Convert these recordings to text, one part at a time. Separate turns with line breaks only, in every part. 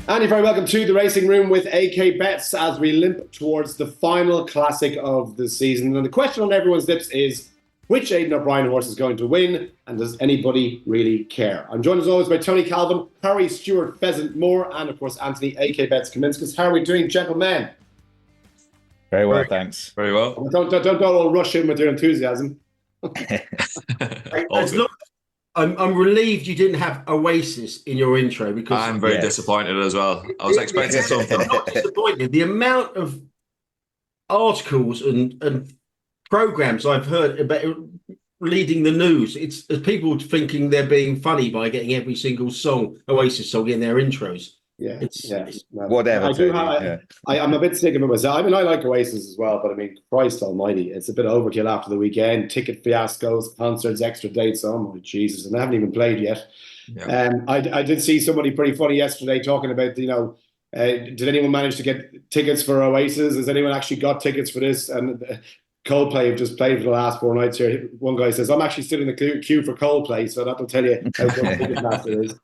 And you're very welcome to the Racing Room with AK Bets as we limp towards the final classic of the season. And the question on everyone's lips is, which Aidan O'Brien horse is going to win? And does anybody really care? I'm joined as always by Tony Calvin, Harry Stewart Pheasant Moore, and of course Anthony AK Bets Kaminskis. How are we doing, gentlemen?
Very well, thanks.
Very well.
Don't all rush in with your enthusiasm.
I'm relieved you didn't have Oasis in your intro because
I'm very disappointed as well. I was expecting something.
I'm not disappointed. The amount of articles and programs I've heard about leading the news, it's people thinking they're being funny by getting every single Oasis song in their intros.
Whatever.
I'm a bit sick of it myself. I mean, I like Oasis as well, but I mean, Christ almighty, it's a bit overkill after the weekend. Ticket fiascos, concerts, extra dates. Oh my Jesus, and they haven't even played yet. Yeah. I did see somebody pretty funny yesterday talking about, did anyone manage to get tickets for Oasis? Has anyone actually got tickets for this? And Coldplay have just played for the last 4 nights here. One guy says, I'm actually still in the queue for Coldplay, so that'll tell you how good ticket master is.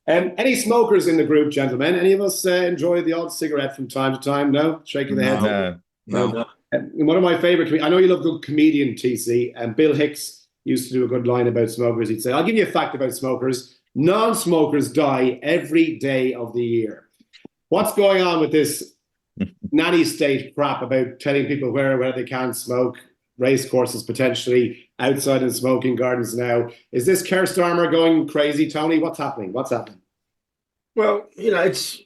Any smokers in the group, gentlemen? Any of us enjoy the odd cigarette from time to time? No? Shaking the head?
No.
One of my favourite, I know you love good comedian, TC, and Bill Hicks used to do a good line about smokers. He'd say, I'll give you a fact about smokers. Non-smokers die every day of the year. What's going on with this nanny state crap about telling people where they can smoke, racecourses potentially, outside in smoking gardens now? Is this Keir Starmer going crazy, Tony? What's happening?
Well, it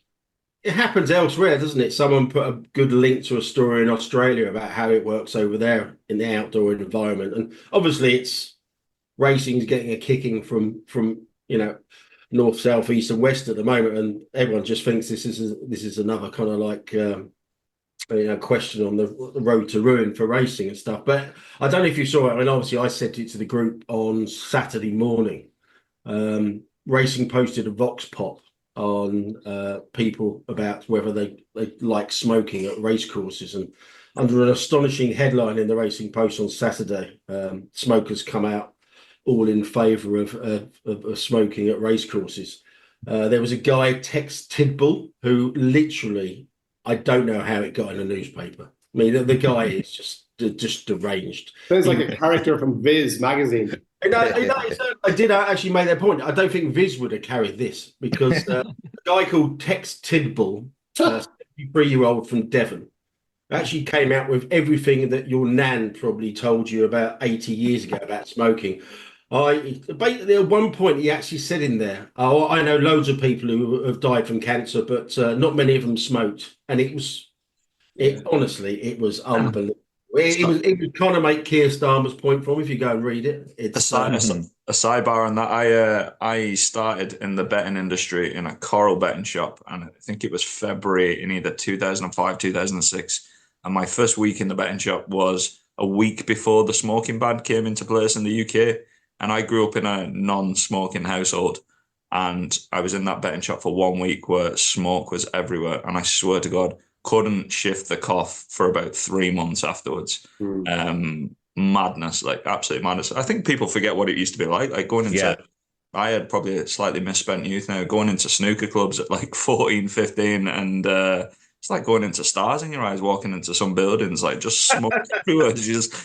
happens elsewhere, doesn't it? Someone put a good link to a story in Australia about how it works over there in the outdoor environment. And obviously racing's getting a kicking from north, south, east and west at the moment. And everyone just thinks this is another kind of like question on the road to ruin for racing and stuff. But I don't know if you saw it. I mean, obviously I sent it to the group on Saturday morning. Racing posted a vox pop on people about whether they like smoking at racecourses, and under an astonishing headline in the Racing Post on Saturday, smokers come out all in favour of smoking at racecourses. There was a guy, Tex Tidball, who literally, I don't know how it got in a newspaper. I mean, the guy is just deranged.
Sounds like a character from Viz magazine.
I did actually make that point. I don't think Viz would have carried this because a guy called Tex Tidball, a 73-year-old from Devon, actually came out with everything that your nan probably told you about 80 years ago about smoking. At one point, he actually said in there, "Oh, I know loads of people who have died from cancer, but not many of them smoked." And honestly, it was unbelievable. It was kind of make Keir Starmer's point from if you go and read it. It's
a sidebar on that. I started in the betting industry in a coral betting shop, and I think it was February in either 2005, 2006. And my first week in the betting shop was a week before the smoking ban came into place in the UK. And I grew up in a non-smoking household, and I was in that betting shop for 1 week where smoke was everywhere. And I swear to God, couldn't shift the cough for about 3 months afterwards. Madness, like absolute madness. I think people forget what it used to be like going into, I had probably a slightly misspent youth now, going into snooker clubs at like 14, 15, and it's like going into stars in your eyes, walking into some buildings, like just smoke everywhere.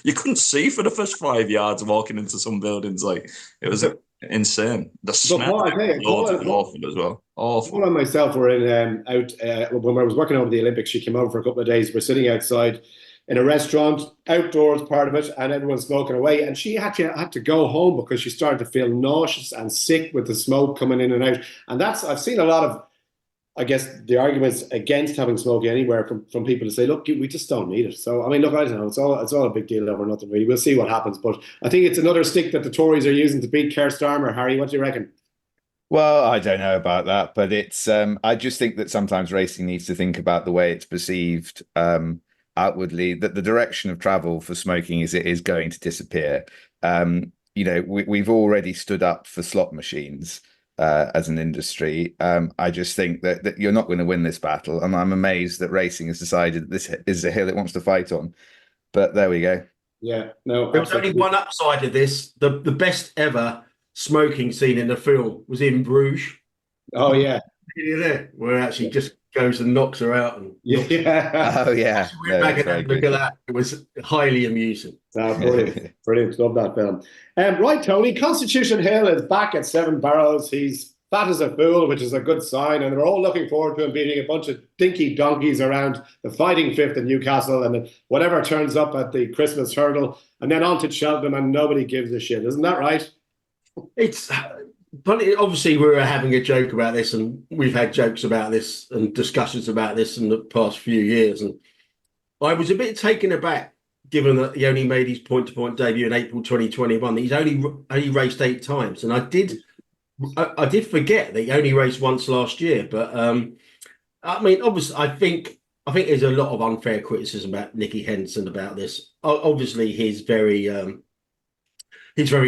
You couldn't see for the first 5 yards walking into some buildings. Like it was insane. The smell was awful as well. Awful.
Paul and myself were in when I was working over the Olympics. She came over for a couple of days. We're sitting outside in a restaurant, outdoors part of it, and everyone's smoking away. And she had to go home because she started to feel nauseous and sick with the smoke coming in and out. And I've seen a lot of, I guess, the arguments against having smoking anywhere from people to say, look, we just don't need it. So, I mean, look, I don't know. It's all a big deal over nothing, really. We'll see what happens. But I think it's another stick that the Tories are using to beat Keir Starmer. Harry, what do you reckon?
Well, I don't know about that, but it's. I just think that sometimes racing needs to think about the way it's perceived outwardly, that the direction of travel for smoking is going to disappear. We've already stood up for slot machines. As an industry, I just think that you're not going to win this battle, and I'm amazed that racing has decided that this is a hill it wants to fight on. But there we go.
Yeah, no.
There's only one upside of this. The best ever smoking scene in the film was in Bruges.
Oh yeah,
there, where it actually just goes and knocks her out. And
Yeah.
Oh yeah,
went back and had a look at that. It was highly amusing.
Brilliant. Brilliant. Love that film. Right, Tony, Constitution Hill is back at Seven Barrows. He's fat as a fool, which is a good sign, and they're all looking forward to him beating a bunch of dinky donkeys around the Fighting Fifth in Newcastle and whatever turns up at the Christmas hurdle, and then on to Cheltenham, and nobody gives a shit. Isn't that right?
It's but obviously we were having a joke about this, and we've had jokes about this and discussions about this in the past few years, and I was a bit taken aback given that he only made his point-to-point debut in April 2021. He's only raced 8 times, and I did forget that he only raced once last year. But I mean, obviously, I think there's a lot of unfair criticism about Nicky Henderson about this. Obviously, he's very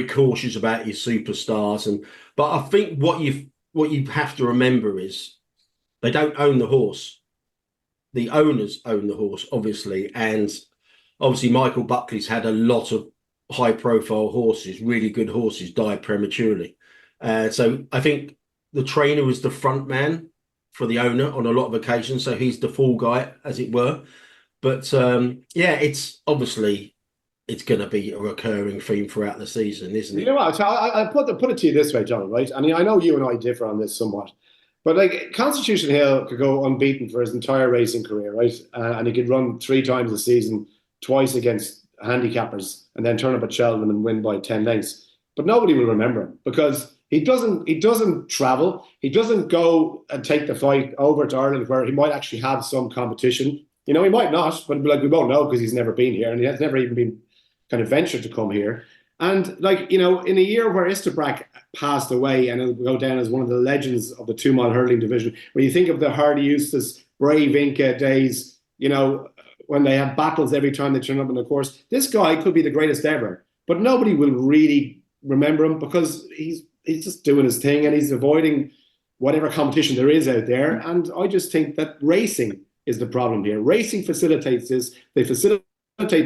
cautious about his superstars, but I think what you have to remember is they don't own the horse. The owners own the horse, obviously, and obviously Michael Buckley's had a lot of high-profile horses, really good horses, die prematurely. So I think the trainer is the front man for the owner on a lot of occasions. So he's the fall guy, as it were. But yeah, it's obviously it's going to be a recurring theme throughout the season, isn't it?
You know what? So I put it to you this way, John. Right? I mean, I know you and I differ on this somewhat, but like Constitution Hill could go unbeaten for his entire racing career, right? And he could run 3 times a season, twice against handicappers, and then turn up at Cheltenham and win by 10 lengths. But nobody will remember him because he doesn't travel. He doesn't go and take the fight over to Ireland where he might actually have some competition. You know, he might not, but like we won't know because he's never been here and he has never even been kind of ventured to come here. And like, you know, in a year where Istabrack passed away and it'll go down as one of the legends of the 2-mile hurdling division, when you think of the Hardy Eustace, Brave Inca days, you know, when they have battles every time they turn up in the course, this guy could be the greatest ever, but nobody will really remember him because he's just doing his thing and he's avoiding whatever competition there is out there. And I just think that racing is the problem here. Racing facilitates this. They facilitate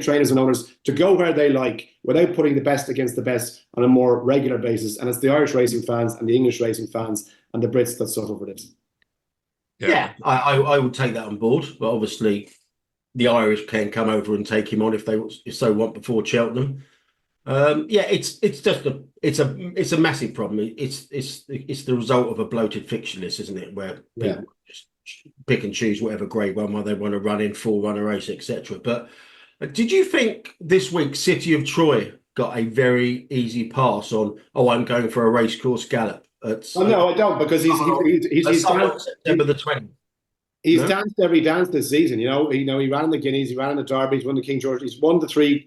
trainers and owners to go where they like without putting the best against the best on a more regular basis. And it's the Irish racing fans and the English racing fans and the Brits that suffer for this.
Yeah, I would take that on board, but obviously the Irish can come over and take him on if so want before Cheltenham. Yeah, it's a massive problem. It's the result of a bloated fixture list, isn't it? Where people just pick and choose whatever grade 1 they want to run in, full run a race, etc. But did you think this week City of Troy got a very easy pass on? Oh, I'm going for a racecourse gallop.
No, I don't, because he's
September the 20th.
He's danced every dance this season. You know, he ran the Guineas, he ran the Derby, he's won the King George, he's won the 3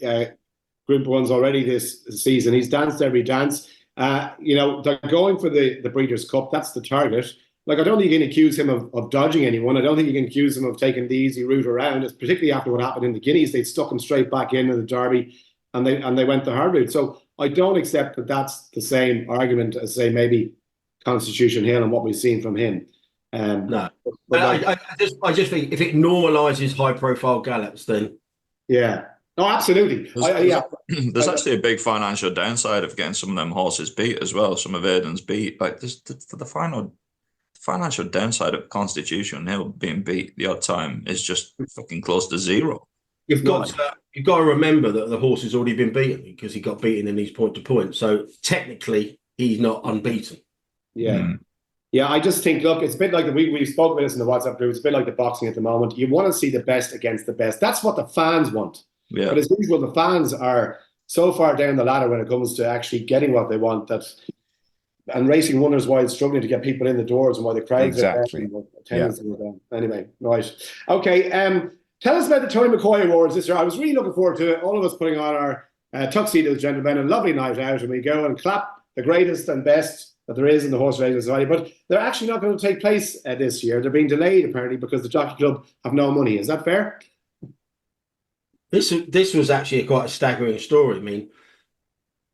Group 1s already this season. He's danced every dance. You know, they're going for the Breeders' Cup. That's the target. Like, I don't think you can accuse him of dodging anyone. I don't think you can accuse him of taking the easy route around. It's particularly after what happened in the Guineas. They stuck him straight back into the Derby and they went the hard route. So I don't accept that that's the same argument as, say, maybe Constitution Hill and what we've seen from him.
No. I just think if it normalises high-profile gallops, then...
Yeah. No, absolutely.
There's actually a big financial downside of getting some of them horses beat as well. Some of Aidan's beat. Like, the financial downside of Constitution Hill being beat the odd time is just fucking close to zero.
You've got to remember that the horse has already been beaten because he got beaten in his point-to-point. So technically, he's not unbeaten.
Yeah. Yeah, I just think, look, it's a bit like we spoke about this in the WhatsApp group. It's a bit like the boxing at the moment. You want to see the best against the best. That's what the fans want. Yeah. But as usual, the fans are so far down the ladder when it comes to actually getting what they want and racing wonders why it's struggling to get people in the doors and why the crowds are down. Anyway, right. Okay. Tell us about the Tony McCoy Awards this year. I was really looking forward to it. All of us putting on our tuxedos, gentlemen, a lovely night out, and we go and clap the greatest and best that there is in the horse racing society. But they're actually not going to take place this year. They're being delayed, apparently, because the Jockey Club have no money. Is that fair?
This was actually quite a staggering story. I mean,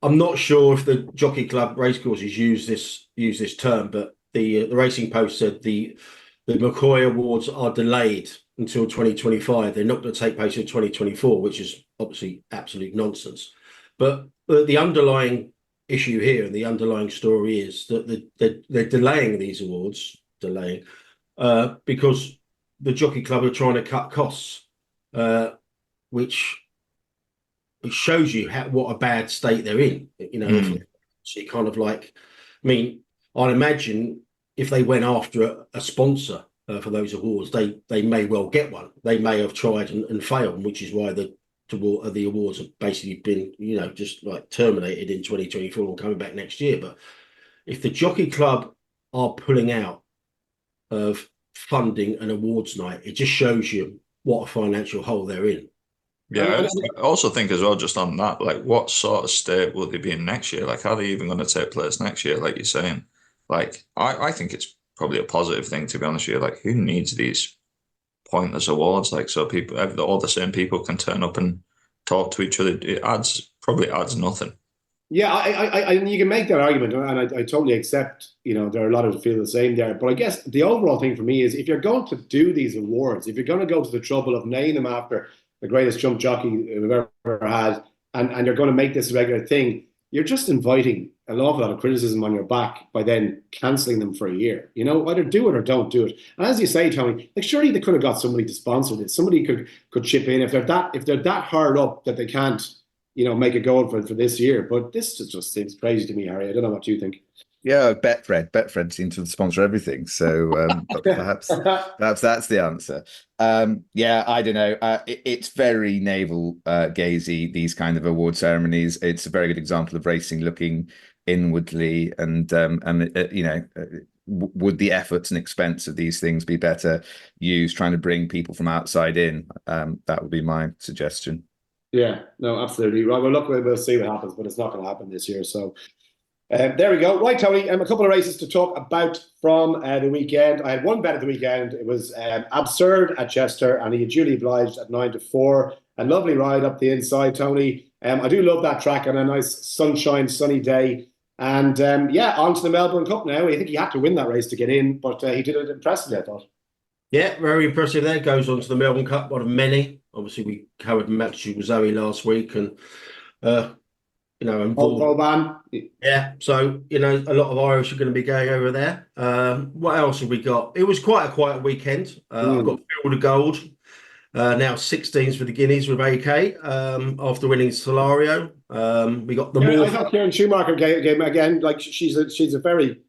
I'm not sure if the Jockey Club racecourses use this term, but the Racing Post said the McCoy Awards are delayed until 2025. They're not going to take place in 2024, which is obviously absolute nonsense. But the underlying issue here and the underlying story is that they're delaying these awards delaying, because the Jockey Club are trying to cut costs, which it shows you what a bad state they're in. So you kind of like, I mean, I'd imagine if they went after a sponsor for those awards, they may well get one. They may have tried and failed, which is why the awards have basically been, just like terminated in 2024 and coming back next year. But if the Jockey Club are pulling out of funding an awards night, it just shows you what a financial hole they're in.
Yeah, I also think as well, just on that, like, what sort of state will they be in next year? Like, how are they even going to take place next year? Like you're saying, like, I think it's probably a positive thing, to be honest with you. Like, who needs these pointless awards? Like, so people, all the same people can turn up and talk to each other. It probably adds nothing.
Yeah, I you can make that argument, and I totally accept, there are a lot of feel the same there. But I guess the overall thing for me is, if you're going to do these awards, if you're going to go to the trouble of naming them after the greatest jump jockey we've ever had, and you're going to make this a regular thing, you're just inviting an awful lot of criticism on your back by then cancelling them for a year. Either do it or don't do it. And as you say, Tony, like, surely they could have got somebody to sponsor this. Somebody could chip in if they're that hard up that they can't, make a goal for this year. But this just seems crazy to me, Harry. I don't know what you think.
Yeah, Betfred seems to sponsor everything, so perhaps that's the answer. Yeah, I don't know. It's very navel gazy, these kind of award ceremonies. It's a very good example of racing looking inwardly, and would the efforts and expense of these things be better used trying to bring people from outside in? That would be my suggestion.
Yeah, no, absolutely. Right, well, look, we'll see what happens, but it's not going to happen this year, so. There we go. Right, Tony, a couple of races to talk about from the weekend. I had one bet at the weekend. It was Absurd at Chester, and he had duly obliged at 9-4. A lovely ride up the inside, Tony. I do love that track on a nice sunny day. And on to the Melbourne Cup now. I think he had to win that race to get in, but he did it impressively, I thought. Yeah,
very impressive there. Goes on to the Melbourne Cup, one of many. Obviously, we covered matches with Zoe last week, and
Van.
Yeah, so a lot of Irish are going to be going over there. What else have we got? It was quite a quiet weekend. I've got Field of Gold, now 16s for the Guineas with AK, after winning Solario. We got
I thought Kieran Schumacher gave again. Like, she's a very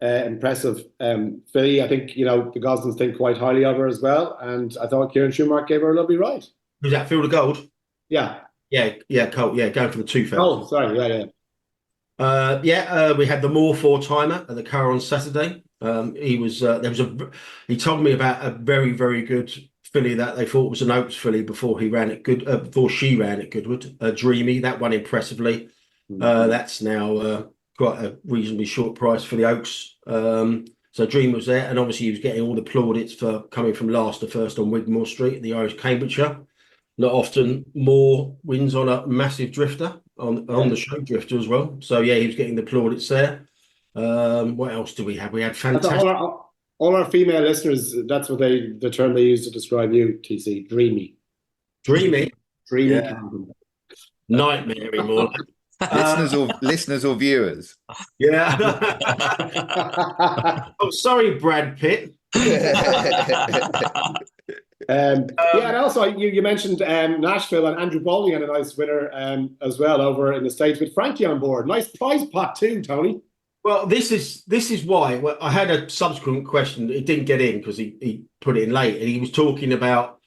impressive filly. I think the Goslings think quite highly of her as well, and I thought Kieran Schumacher gave her a lovely ride.
Was that Field of Gold?
Yeah.
Colt. Yeah, going for the 2000.
Oh, sorry.
We had the Moore 4-timer at the Curragh on Saturday. He told me about a very, very good filly that they thought was an Oaks filly before she ran at Goodwood. Dreamy, that won impressively. That's now quite a reasonably short price for the Oaks. So Dream was there, and obviously he was getting all the plaudits for coming from last to first on Wigmore Street, the Irish Cambridgeshire. Not often Moore wins on a massive drifter, on the show drifter as well. So yeah, he was getting the plaudits there. What else do we have? We had fantastic.
All our female listeners, that's what the term they use to describe you, TC. Dreamy.
Dreamy.
Yeah.
Nightmare more.
Listeners or viewers.
Yeah. Oh, sorry, Brad Pitt.
And also you mentioned Nashville, and Andrew Balding had a nice winner as well over in the States with Frankie on board. Nice prize pot too, Tony.
Well, this is why. Well, I had a subsequent question. It didn't get in because he put it in late, and he was talking about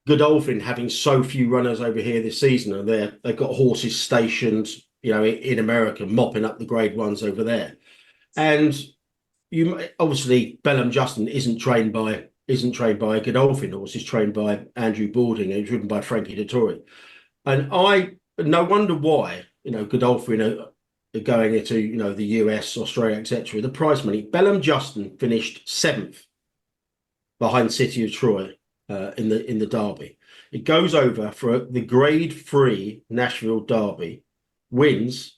Godolphin having so few runners over here this season, and they've got horses stationed, in America, mopping up the Grade 1s over there. And obviously Bellum Justin isn't trained by a Godolphin horse. He's trained by Andrew Balding, and he's ridden by Frankie Dettori. And no wonder why Godolphin are going into the US, Australia, etc. The prize money. Bellum Justin finished 7th behind City of Troy in the Derby. It goes over for the Grade 3 Nashville Derby, wins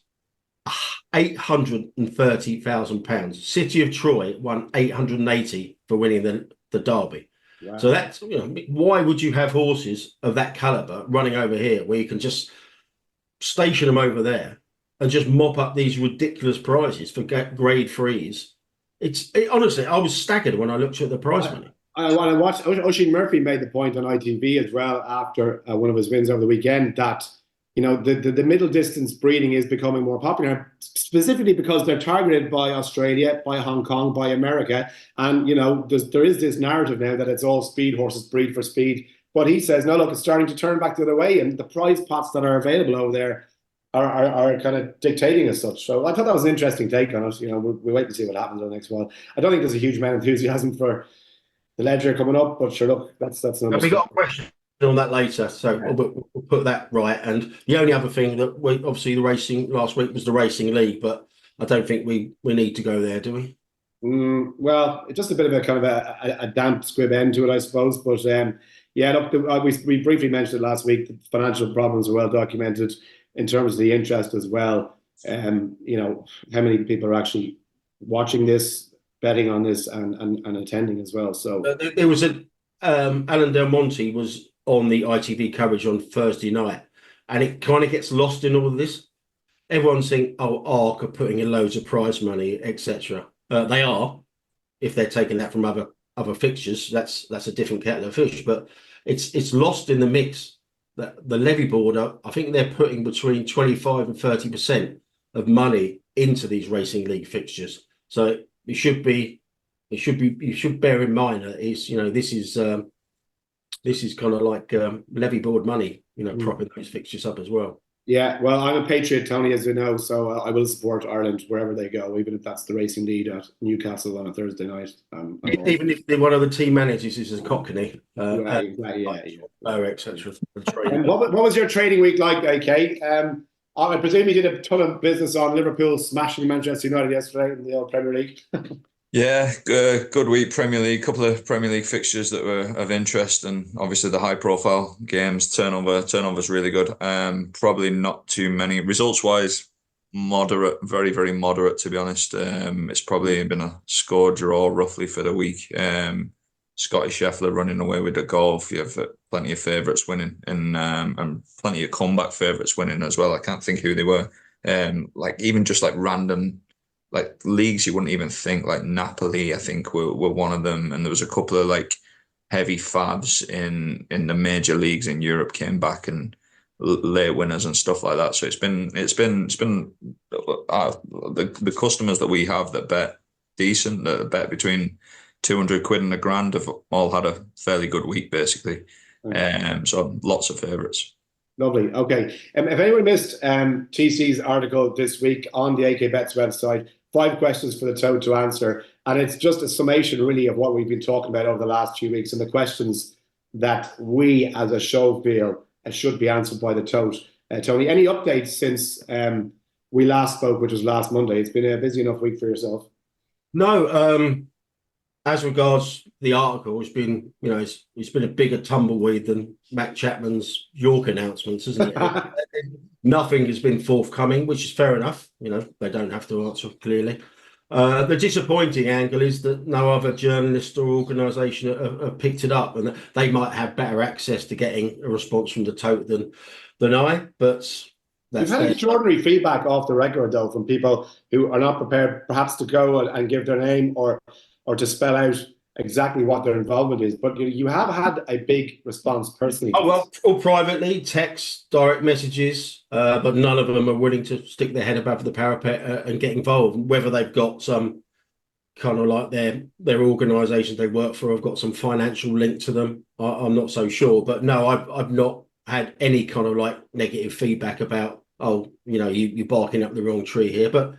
£830,000. City of Troy won 880 for winning the Derby. Wow. So that's why would you have horses of that caliber running over here where you can just station them over there and just mop up these ridiculous prizes for Grade 3s Honestly, I was staggered when I looked at the prize money.
When I watched, Oisin Murphy made the point on ITV as well after one of his wins over the weekend that, the middle distance breeding is becoming more popular, specifically because they're targeted by Australia, by Hong Kong, by America. And, there is this narrative now that it's all speed horses breed for speed. But he says, no, look, it's starting to turn back the other way. And the prize pots that are available over there are kind of dictating as such. So I thought that was an interesting take on it. We'll wait to see what happens in the next while. I don't think there's a huge amount of enthusiasm for the ledger coming up, but sure, look, that's not.
We got a question on that later, so we'll put that right. And the only other thing that obviously the racing last week was the racing league, but I don't think we need to go there, do we?
Well, it's just a bit of a kind of a damp squib end to it, I suppose. But look, we briefly mentioned it last week. The financial problems are well documented in terms of the interest as well. How many people are actually watching this, betting on this, and attending as well. So
there was Alan Del Monte was on the ITV coverage on Thursday night, and it kind of gets lost in all of this. Everyone's saying, ARC are putting in loads of prize money, etc. They are, if they're taking that from other fixtures. That's a different kettle of fish, but it's lost in the mix. That the levy board, I think they're putting between 25 and 30% of money into these racing league fixtures. So you should bear in mind that this is kind of like levy board money, propping those fixtures up as well.
Yeah, well, I'm a patriot, Tony, as you know, so I will support Ireland wherever they go, even if that's the racing lead at Newcastle on a Thursday night.
Even if one of the team managers is a Cockney, etc.
And what was your trading week like, AK? I presume you did a ton of business on Liverpool smashing Manchester United yesterday in the old Premier League.
Yeah, good week, Premier League. Couple of Premier League fixtures that were of interest, and obviously the high-profile games. Turnover's really good. Probably not too many results-wise. Moderate, very, very moderate, to be honest. It's probably been a score draw roughly for the week. Scotty Scheffler running away with the golf. You have plenty of favourites winning, and plenty of comeback favourites winning as well. I can't think who they were. Even just like random. Like leagues you wouldn't even think, like Napoli, I think were one of them, and there was a couple of like heavy fabs in the major leagues in Europe came back and late winners and stuff like that. So it's been the customers that we have that bet decent, that bet between 200 quid and £1,000 have all had a fairly good week basically. So lots of favourites.
Lovely. Okay. If anyone missed TC's article this week on the AK Bets website, 5 questions for the Tote to answer. And it's just a summation, really, of what we've been talking about over the last few weeks and the questions that we as a show feel should be answered by the Tote. Tony, any updates since we last spoke, which was last Monday? It's been a busy enough week for yourself.
No. As regards the article, it's been, it's been a bigger tumbleweed than Matt Chapman's York announcements, isn't it? Nothing has been forthcoming, which is fair enough. They don't have to answer clearly. The disappointing angle is that no other journalist or organisation have picked it up, and they might have better access to getting a response from the Tote than I. But
we've had extraordinary feedback off the record, though, from people who are not prepared, perhaps, to go and give their name or to spell out exactly what their involvement is. But you have had a big response personally.
Oh, well, all privately, text, direct messages, but none of them are willing to stick their head above the parapet and get involved. Whether they've got some kind of like their organisations they work for have got some financial link to them, I'm not so sure. But no, I've not had any kind of like negative feedback about, you're barking up the wrong tree here. But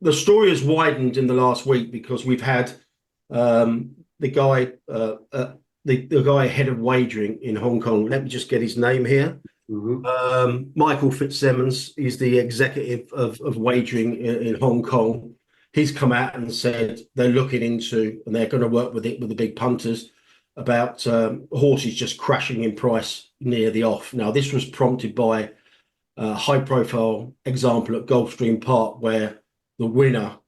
the story has widened in the last week because we've had the guy head of wagering in Hong Kong. Let me just get his name here. Mm-hmm. Michael Fitzsimmons is the executive of wagering in Hong Kong. He's come out and said they're looking into, and they're going to work with the big punters about horses just crashing in price near the off. Now, this was prompted by a high-profile example at Gulfstream Park, where the winner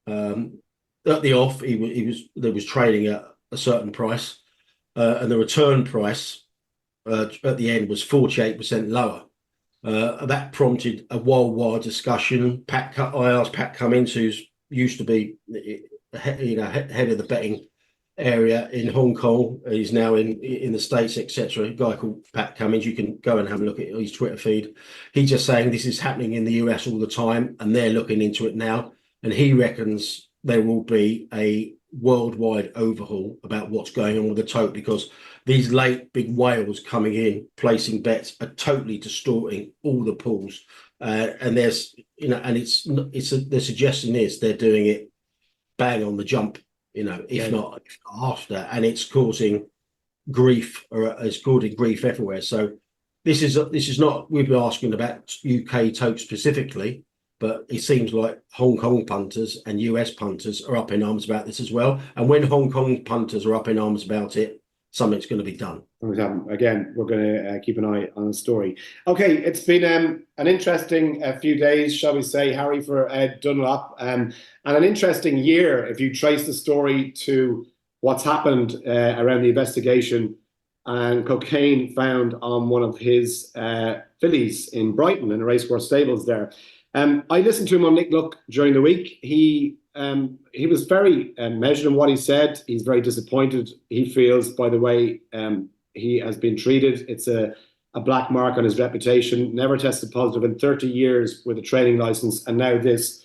at the off, there was trading at a certain price, and the return price at the end was 48% lower. That prompted a worldwide discussion. I asked Pat Cummins, who's used to be, head of the betting area in Hong Kong. He's now in the States, etc. A guy called Pat Cummins. You can go and have a look at his Twitter feed. He's just saying this is happening in the US all the time, and they're looking into it now. And he reckons there will be a worldwide overhaul about what's going on with the Tote, because these late big whales coming in, placing bets, are totally distorting all the pools. And there's, the suggestion is they're doing it bang on the jump, if not after, and it's causing grief, or it's causing grief everywhere. So this is not, we've been asking about UK Tote specifically, but it seems like Hong Kong punters and US punters are up in arms about this as well. And when Hong Kong punters are up in arms about it, something's going to be done.
Again, we're going to keep an eye on the story. Okay, it's been an interesting few days, shall we say, Harry, for Ed Dunlop, and an interesting year if you trace the story to what's happened around the investigation and cocaine found on one of his fillies in Brighton in the racecourse stables there. I listened to him on Nick Luck during the week. He was very measured in what he said. He's very disappointed, he feels, by the way he has been treated. It's a black mark on his reputation. Never tested positive in 30 years with a training license, and now this.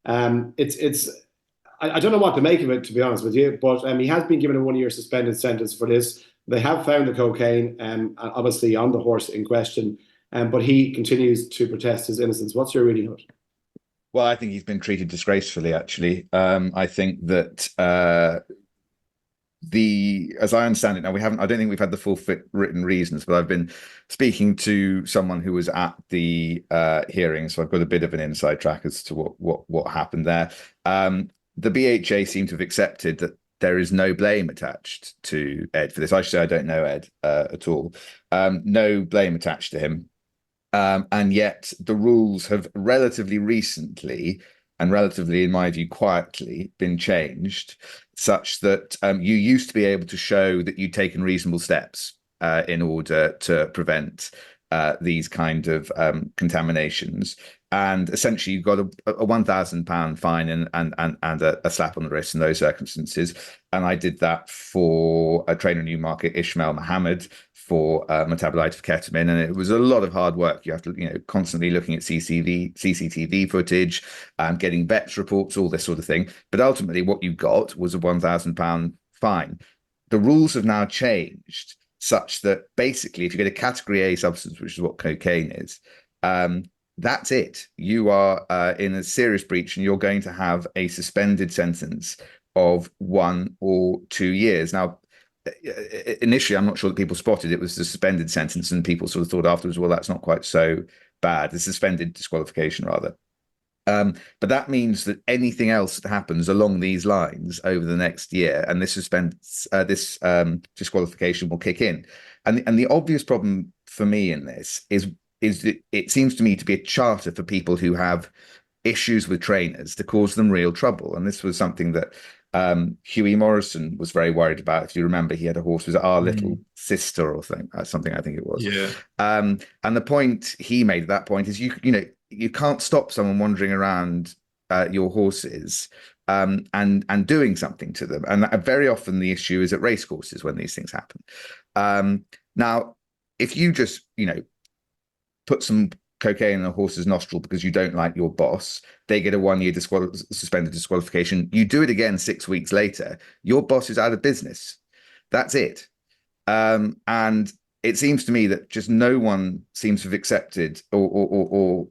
I don't know what to make of it, to be honest with you, but he has been given a 1-year suspended sentence for this. They have found the cocaine, obviously on the horse in question, but he continues to protest his innocence. What's your reading of it?
Well, I think he's been treated disgracefully, actually. I think that as I understand it now, I don't think we've had the full written reasons, but I've been speaking to someone who was at the hearing, so I've got a bit of an inside track as to what happened there. The BHA seem to have accepted that there is no blame attached to Ed for this. I should say I don't know Ed at all. No blame attached to him. And yet the rules have relatively recently, and relatively, in my view, quietly, been changed such that you used to be able to show that you'd taken reasonable steps in order to prevent these kind of contaminations. And essentially, you got a £1,000 fine and a slap on the wrist in those circumstances. And I did that for a trainer in Newmarket, Ishmael Mohammed, for metabolite of ketamine, and it was a lot of hard work. You have to, constantly looking at CCTV footage, getting vets reports, all this sort of thing. But ultimately, what you got was a £1,000 fine. The rules have now changed such that basically, if you get a category A substance, which is what cocaine is, that's it. You are in a serious breach, and you're going to have a suspended sentence of 1 or 2 years. Now, initially, I'm not sure that people spotted it was a suspended sentence, and people sort of thought afterwards, well, that's not quite so bad. The suspended disqualification, rather. But that means that anything else that happens along these lines over the next year, and this disqualification will kick in. And the obvious problem for me in this is that it seems to me to be a charter for people who have issues with trainers to cause them real trouble. And this was something that Hughie Morrison was very worried about. If you remember, he had a horse, was it Our Little Sister or something, I think it was.
Yeah.
And the point he made at that point is you can't stop someone wandering around your horses and doing something to them. And very often the issue is at racecourses when these things happen. Now, if you just, put some cocaine in a horse's nostril because you don't like your boss, they get a 1-year suspended disqualification. You do it again 6 weeks later, your boss is out of business. That's it. And it seems to me that just no one seems to have accepted or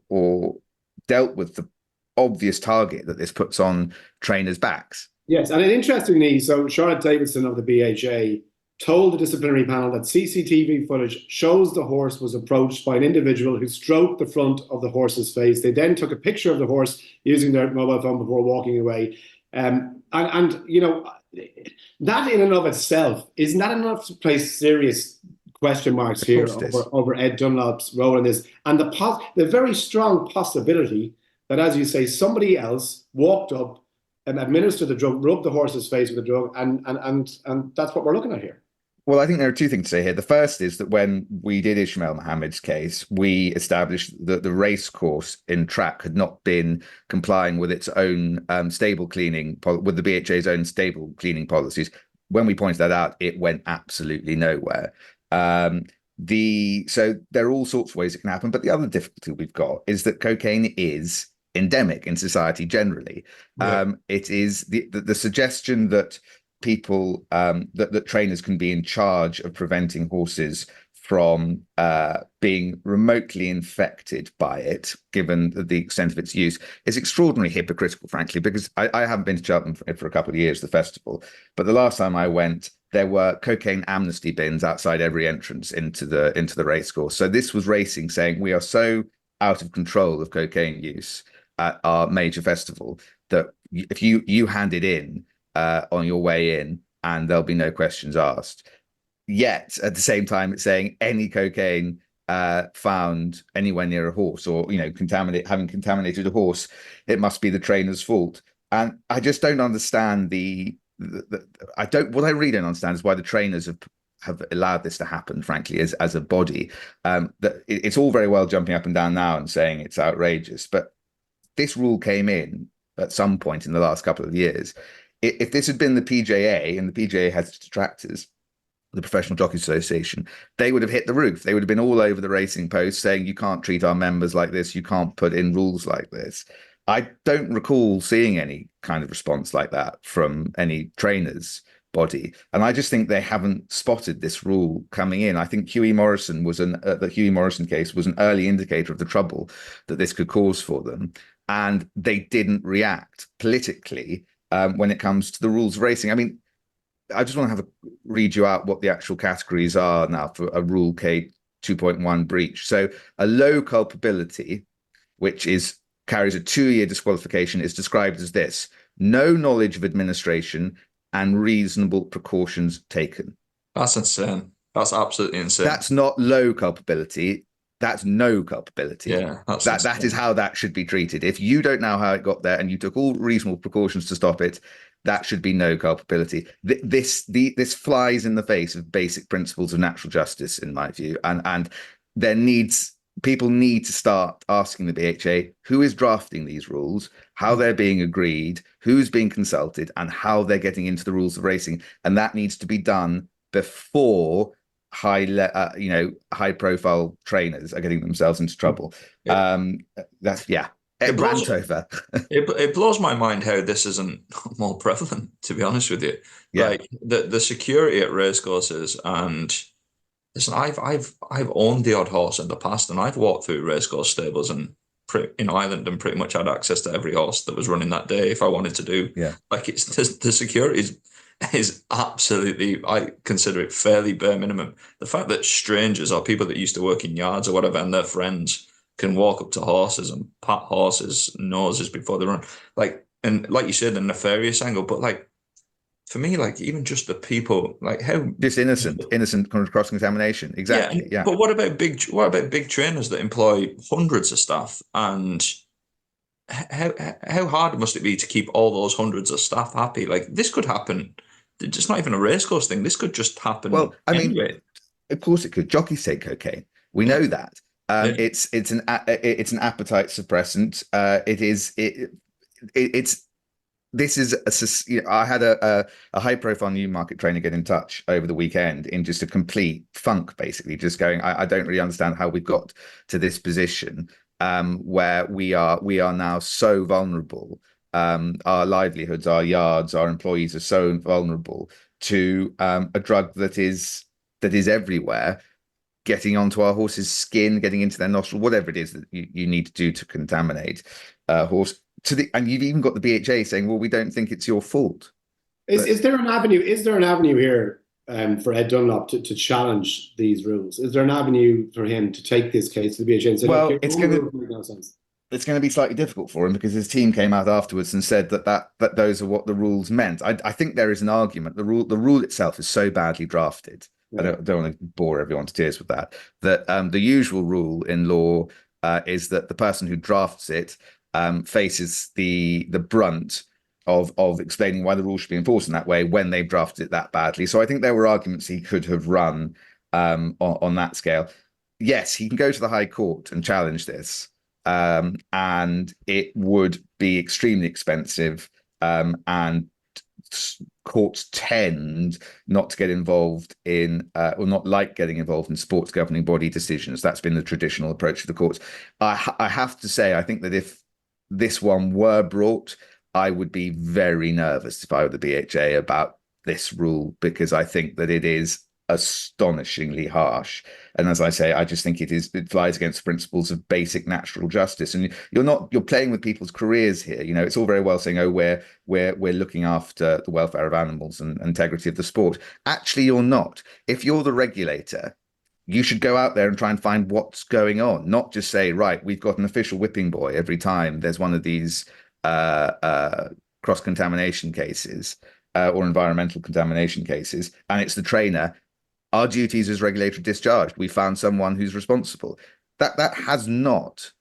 dealt with the obvious target that this puts on trainers' backs.
Yes, and interestingly, so Charlotte Davidson of the BHA told the disciplinary panel that CCTV footage shows the horse was approached by an individual who stroked the front of the horse's face. They then took a picture of the horse using their mobile phone before walking away. And that in and of itself, isn't that enough to place serious question marks here over Ed Dunlop's role in this? And the very strong possibility that, as you say, somebody else walked up and administered the drug, rubbed the horse's face with the drug, and that's what we're looking at here.
Well, I think there are two things to say here. The first is that when we did Ishmael Mohammed's case, we established that the race course in track had not been complying with its own stable cleaning, with the BHA's own stable cleaning policies. When we pointed that out, it went absolutely nowhere. So there are all sorts of ways it can happen. But the other difficulty we've got is that cocaine is endemic in society generally. Yeah. It is the suggestion that people that trainers can be in charge of preventing horses from being remotely infected by it, given the extent of its use, is extraordinarily hypocritical, frankly, because I haven't been to Cheltenham for a couple of years, the festival, but the last time I went, there were cocaine amnesty bins outside every entrance into the racecourse. So this was racing saying we are so out of control of cocaine use at our major festival that if you hand it in on your way in, and there'll be no questions asked. Yet at the same time, it's saying any cocaine found anywhere near a horse, or having contaminated a horse, it must be the trainer's fault. And I just don't understand what I really don't understand is why the trainers have allowed this to happen, frankly, as a body. That it's all very well jumping up and down now and saying it's outrageous, but this rule came in at some point in the last couple of years. If this had been the PJA, and the PJA has its detractors, the Professional Jockey Association, they would have hit the roof. They would have been all over the Racing Post saying, you can't treat our members like this. You can't put in rules like this. I don't recall seeing any kind of response like that from any trainers body. And I just think they haven't spotted this rule coming in. I think Huey Morrison the Huey Morrison case was an early indicator of the trouble that this could cause for them. And they didn't react politically when it comes to the rules of racing. I mean, I just want to read you out what the actual categories are now for a Rule K 2.1 breach. So a low culpability, which carries a 2-year disqualification, is described as this: no knowledge of administration and reasonable precautions taken.
That's insane. That's absolutely insane.
That's not low culpability. That's no culpability.
Yeah,
that is how that should be treated. If you don't know how it got there and you took all reasonable precautions to stop it, that should be no culpability. This flies in the face of basic principles of natural justice, in my view. And people need to start asking the BHA who is drafting these rules, how they're being agreed, who's being consulted, and how they're getting into the rules of racing. And that needs to be done before high profile trainers are getting themselves into trouble.
It blows my mind how this isn't more prevalent, to be honest with you. Yeah. Like the security at racecourses, and listen, I've owned the odd horse in the past, and I've walked through racecourse stables in Ireland and pretty much had access to every horse that was running that day if I wanted to do.
Yeah.
Like it's the security is absolutely, I consider it fairly bare minimum. The fact that strangers or people that used to work in yards or whatever and their friends can walk up to horses and pat horses' noses before they run, and like you said, the nefarious angle, but like for me, like even just the people, like how
just innocent cross-contamination, exactly. Yeah.
But what about big trainers that employ hundreds of staff, and how hard must it be to keep all those hundreds of staff happy? Like this could happen. It's not even a racecourse thing. This could just happen.
Well, I mean,
anyway.
Of course it could. Jockeys take cocaine. We know that. It's an appetite suppressant. I had a high profile Newmarket trainer get in touch over the weekend in just a complete funk, basically just going, I don't really understand how we got to this position where we are now so vulnerable. Our livelihoods, our yards, our employees are so vulnerable to a drug that is everywhere, getting onto our horse's skin, getting into their nostril, whatever it is that you need to do to contaminate a horse. And you've even got the BHA saying, well, we don't think it's your fault.
Is there an avenue here for Ed Dunlop to challenge these rules? Is there an avenue for him to take this case to the BHA and say,
well,
look,
it's going to be slightly difficult for him because his team came out afterwards and said that those are what the rules meant. I think there is an argument. The rule itself is so badly drafted. Yeah. I don't want to bore everyone to tears with that the usual rule in law is that the person who drafts it faces the brunt of explaining why the rule should be enforced in that way when they've drafted it that badly. So I think there were arguments he could have run on that scale. Yes, he can go to the High Court and challenge this, and it would be extremely expensive, and courts tend not to get involved in or not like getting involved in sports governing body decisions. That's been the traditional approach of the courts. I have to say, I think that if this one were brought, I would be very nervous if I were the BHA about this rule, because I think that it is astonishingly harsh. And as I say, I just think it flies against principles of basic natural justice. And you're playing with people's careers here. You know, it's all very well saying, oh, we're looking after the welfare of animals and integrity of the sport. Actually, you're not. If you're the regulator, you should go out there and try and find what's going on, not just say, right, we've got an official whipping boy every time there's one of these cross-contamination cases or environmental contamination cases, and it's the trainer. Our duties as regulatory discharged. We found someone who's responsible. That has not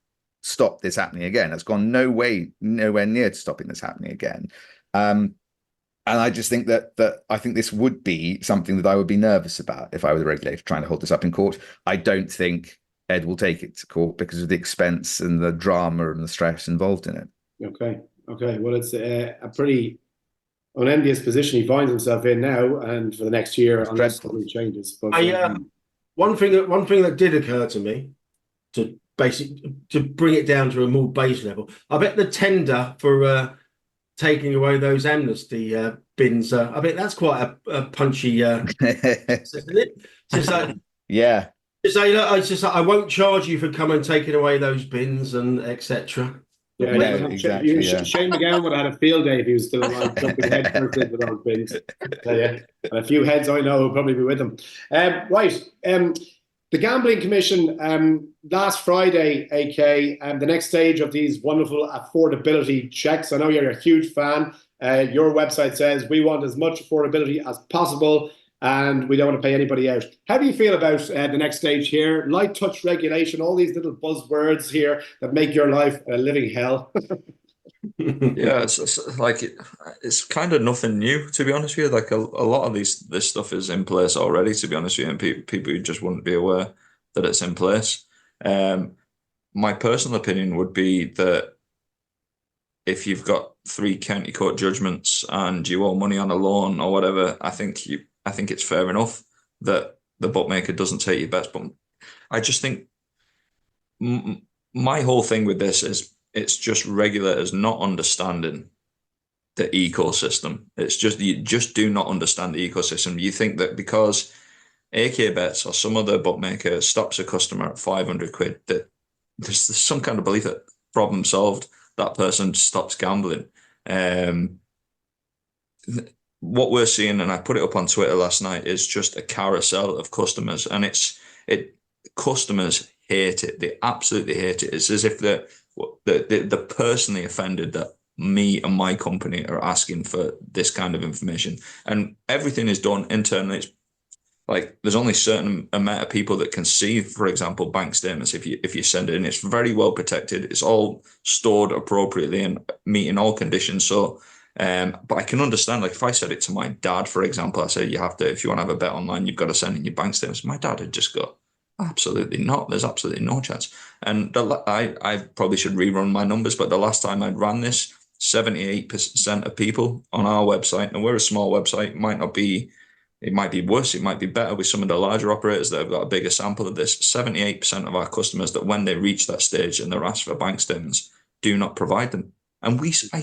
stopped this happening again. It's gone nowhere near to stopping this happening again. And I just think that I think this would be something that I would be nervous about if I were the regulator trying to hold this up in court. I don't think Ed will take it to court because of the expense and the drama and the stress involved in it. Okay.
Well, it's a pretty unenvious position he finds himself in now, and for the next year, unless something changes. But
one thing that did occur to me to bring it down to a more base level, I bet the tender for taking away those amnesty bins, I bet that's quite a punchy, isn't it? Just like,
yeah.
Just like, I won't charge you for coming and taking away those bins and etc.
Yeah, exactly. Shane McGowan would have had a field day if he was still alive, jumping head first into those bins. And a few heads I know will probably be with him. The Gambling Commission last Friday, AK, the next stage of these wonderful affordability checks. I know you're a huge fan. Your website says we want as much affordability as possible, and we don't want to pay anybody out. How do you feel about the next stage here? Light touch regulation, all these little buzzwords here that make your life a living hell.
Yeah, it's kind of nothing new, to be honest with you. Like a lot of this stuff is in place already, to be honest with you, and people who just wouldn't be aware that it's in place. My personal opinion would be that if you've got 3 county court judgments and you owe money on a loan or whatever, I think it's fair enough that the bookmaker doesn't take your bets. But I just think my whole thing with this is it's just regulators not understanding the ecosystem. It's just, you just do not understand the ecosystem. You think that because AK Bets or some other bookmaker stops a customer at 500 quid, that there's some kind of belief that problem solved, that person stops gambling. What we're seeing, and I put it up on Twitter last night, is just a carousel of customers, and customers hate it. They absolutely hate it. It's as if they're personally offended that me and my company are asking for this kind of information, and everything is done internally. It's like there's only a certain amount of people that can see, for example, bank statements. If you send it in, it's very well protected. It's all stored appropriately and meeting all conditions. So. But I can understand, like if I said it to my dad, for example, I said, if you want to have a bet online, you've got to send in your bank statements. My dad had just got, absolutely not. There's absolutely no chance. And I probably should rerun my numbers, but the last time I'd ran this, 78% of people on our website, and we're a small website, it might be worse, it might be better with some of the larger operators that have got a bigger sample of this. 78% of our customers that when they reach that stage and they're asked for bank statements, do not provide them. And it's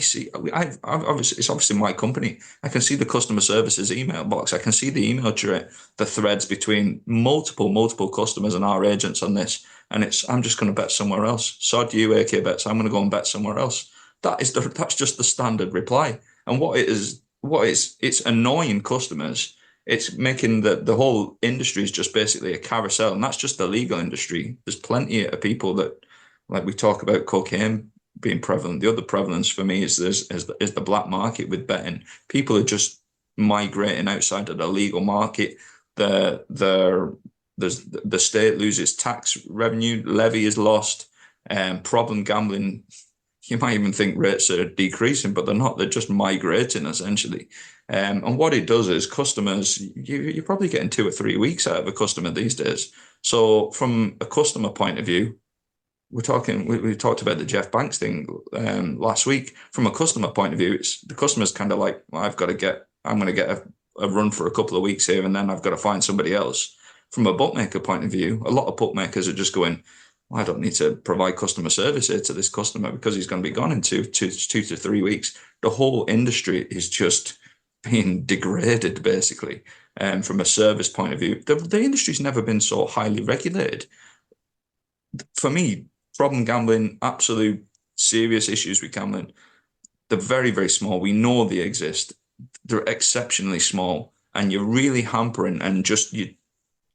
obviously my company. I can see the customer services email box. I can see the email thread, the threads between multiple customers and our agents on this. And I'm just going to bet somewhere else. Sod you, AK Bets. I'm going to go and bet somewhere else. That's just the standard reply. And it's annoying customers. It's making the whole industry is just basically a carousel, and that's just the legal industry. There's plenty of people that, like we talk about cocaine being prevalent. The other prevalence for me is the black market with betting. People are just migrating outside of the legal market. The state loses tax revenue, levy is lost, problem gambling you might even think rates are decreasing, but they're not. They're just migrating essentially. And what it does is customers, you're probably getting 2 or 3 weeks out of a customer these days. So from a customer point of view, we talked about the Jeff Banks thing last week. From a customer point of view, the customer's kind of like, well, I'm going to get a run for a couple of weeks here, and then I've got to find somebody else. From a bookmaker point of view, a lot of bookmakers are just going, well, I don't need to provide customer service here to this customer because he's going to be gone in 2 to 3 weeks. The whole industry is just being degraded, basically. From a service point of view, the industry's never been so highly regulated. For me, problem gambling, absolute serious issues with gambling, they're very, very small. We know they exist. They're exceptionally small, and you're really hampering and just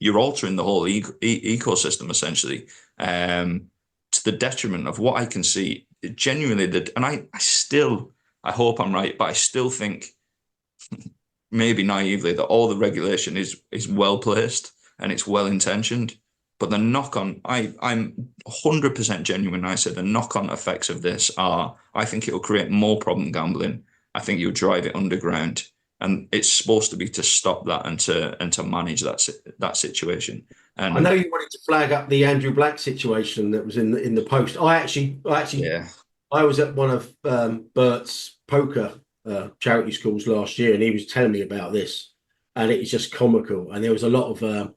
you're altering the whole ecosystem essentially, to the detriment of what I can see. Genuinely, and I hope I'm right, but I still think, maybe naively, that all the regulation is well placed and it's well intentioned. But the knock-on, I'm 100% genuine. I said the knock-on effects of this are, I think it will create more problem gambling. I think you'll drive it underground, and it's supposed to be to stop that and to manage that situation. And
I know you wanted to flag up the Andrew Black situation that was in the post. I was at one of Bert's poker charity schools last year, and he was telling me about this, and it was just comical. And there was a lot of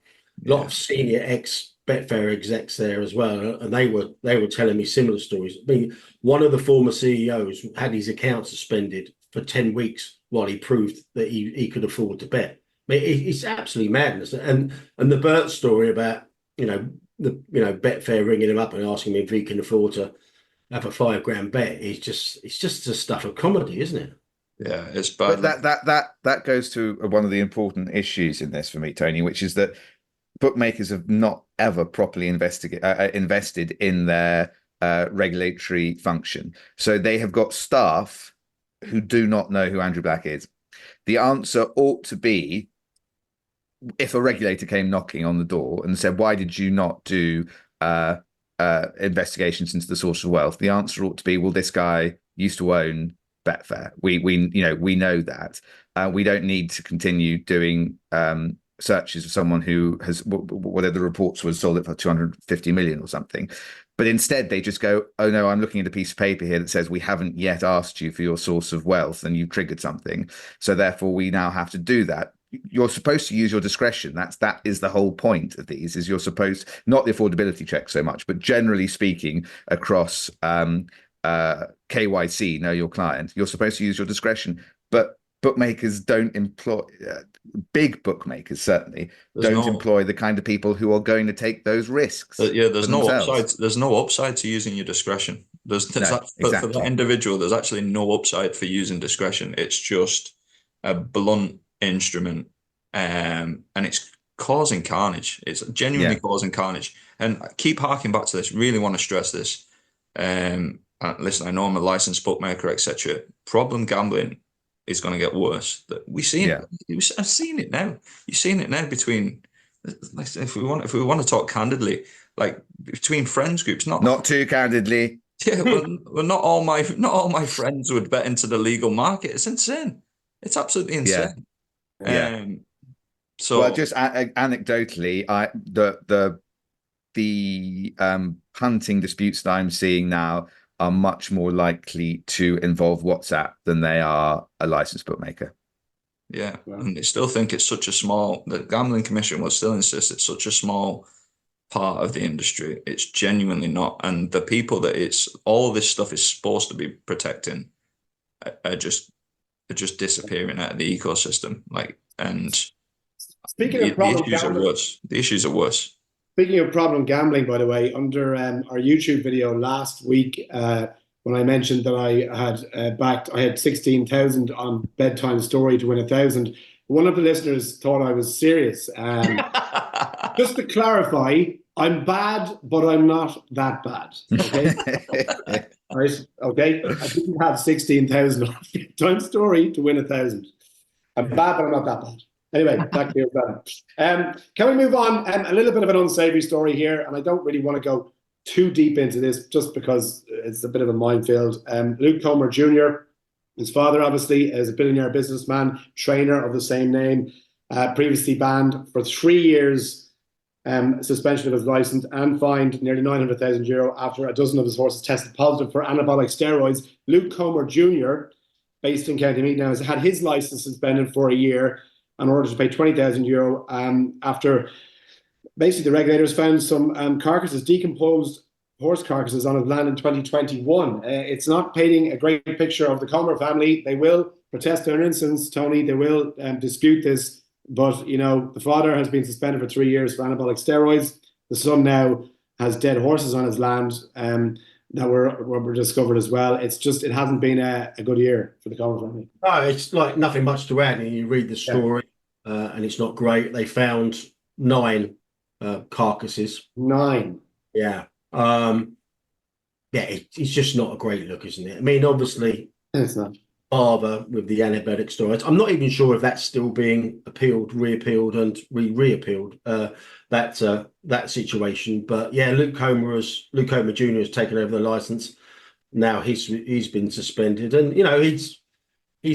senior ex-Betfair execs there as well, and they were telling me similar stories. I mean, one of the former CEOs had his account suspended for 10 weeks while he proved that he could afford to bet. I mean, it's absolutely madness. And the Bert story about Betfair ringing him up and asking him if he can afford to have a $5,000 bet is just the stuff of comedy, isn't it?
Yeah, it's bad.
But that goes to one of the important issues in this for me, Tony, which is that bookmakers have not ever properly invested in their regulatory function. So they have got staff who do not know who Andrew Black is. The answer ought to be, if a regulator came knocking on the door and said, why did you not do investigations into the source of wealth? The answer ought to be, well, this guy used to own Betfair. We know that. We don't need to continue doing searches of someone who has, whatever the reports were, sold it for 250 million or something. But instead, they just go, oh, no, I'm looking at a piece of paper here that says we haven't yet asked you for your source of wealth and you triggered something. So therefore, we now have to do that. You're supposed to use your discretion. That is the whole point of these, is you're supposed, not the affordability check so much, but generally speaking, across KYC, know your client, you're supposed to use your discretion. But bookmakers don't employ, big bookmakers certainly don't employ the kind of people who are going to take those risks.
There's no upside. There's no upside to using your discretion. For that individual, there's actually no upside for using discretion. It's just a blunt instrument, and it's causing carnage. It's genuinely causing carnage. And I keep harking back to this. Really want to stress this. Listen, I know I'm a licensed bookmaker, etc. Problem gambling is going to get worse. We've seen it. I've seen it now. You've seen it now between, if we want to talk candidly, like between friends groups. Not too candidly. Yeah, well, not all my friends would bet into the legal market. It's insane. It's absolutely insane.
Yeah. So, well, just anecdotally, the hunting disputes that I'm seeing now are much more likely to involve WhatsApp than they are a licensed bookmaker.
Yeah, and they still think it's such a small, the Gambling Commission will still insist it's such a small part of the industry. It's genuinely not. And the people that all this stuff is supposed to be protecting are just disappearing out of the ecosystem.
Speaking of problem gambling,
the issues are worse.
Speaking of problem gambling, by the way, under our YouTube video last week, when I mentioned that I had 16,000 on Bedtime Story to win 1,000, one of the listeners thought I was serious. Just to clarify, I'm bad, but I'm not that bad. Okay, right? Okay, I didn't have 16,000 on Bedtime Story to win 1,000. I'm bad, but I'm not that bad. Anyway, back to your brother. Can we move on? A little bit of an unsavory story here, and I don't really want to go too deep into this just because it's a bit of a minefield. Luke Comer Jr., his father obviously is a billionaire businessman, trainer of the same name, previously banned for 3 years, suspension of his license and fined nearly €900,000 after a dozen of his horses tested positive for anabolic steroids. Luke Comer Jr., based in County Meath now, has had his license suspended for a year in order to pay €20,000 after basically the regulators found some carcasses, decomposed horse carcasses on his land in 2021. It's not painting a great picture of the Comer family. They will protest their innocence, Tony. They will dispute this. But, you know, the father has been suspended for 3 years for anabolic steroids. The son now has dead horses on his land that were discovered as well. It's just, it hasn't been a good year for the Comer family.
No, it's like nothing much to add. And you read the story and it's not great. They found 9 carcasses.
9.
Yeah. It's just not a great look, isn't it? I mean, obviously,
it's not.
Father with the anabolic steroids. I'm not even sure if that's still being appealed, reappealed, and reappealed. That situation. But yeah, Luke Comer Jr. has taken over the license. Now he's been suspended, and you know he's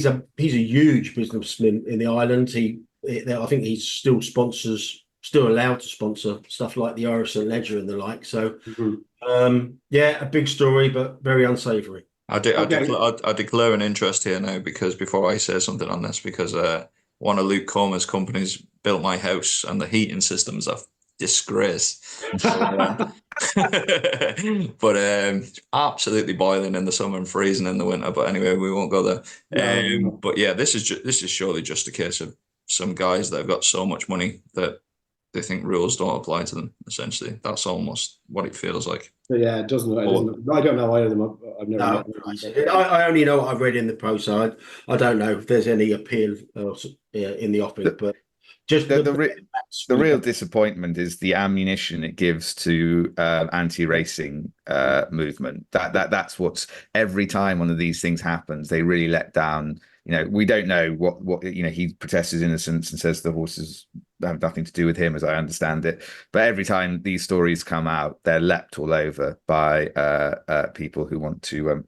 a huge businessman in the island. I think he still allowed to sponsor stuff like the Irish and Ledger and the like. So, a big story, but very unsavoury.
I declare an interest here now, because before I say something on this, because one of Luke Comer's companies built my house and the heating system's a disgrace. So, but absolutely boiling in the summer and freezing in the winter. But anyway, we won't go there. But yeah, this is surely just a case of some guys that have got so much money that they think rules don't apply to them. Essentially, that's almost what it feels like.
Yeah, it doesn't. I don't know either of them. I've never met them.
I only know what I've read in the pro side. I don't know if there's any appeal in the offing, but just
the real disappointment is the ammunition it gives to anti-racing movement. That's what's, every time one of these things happens, they really let down. You know, we don't know what you know. He protests his innocence and says the horses have nothing to do with him, as I understand it. But every time these stories come out, they're leapt all over by people who want to,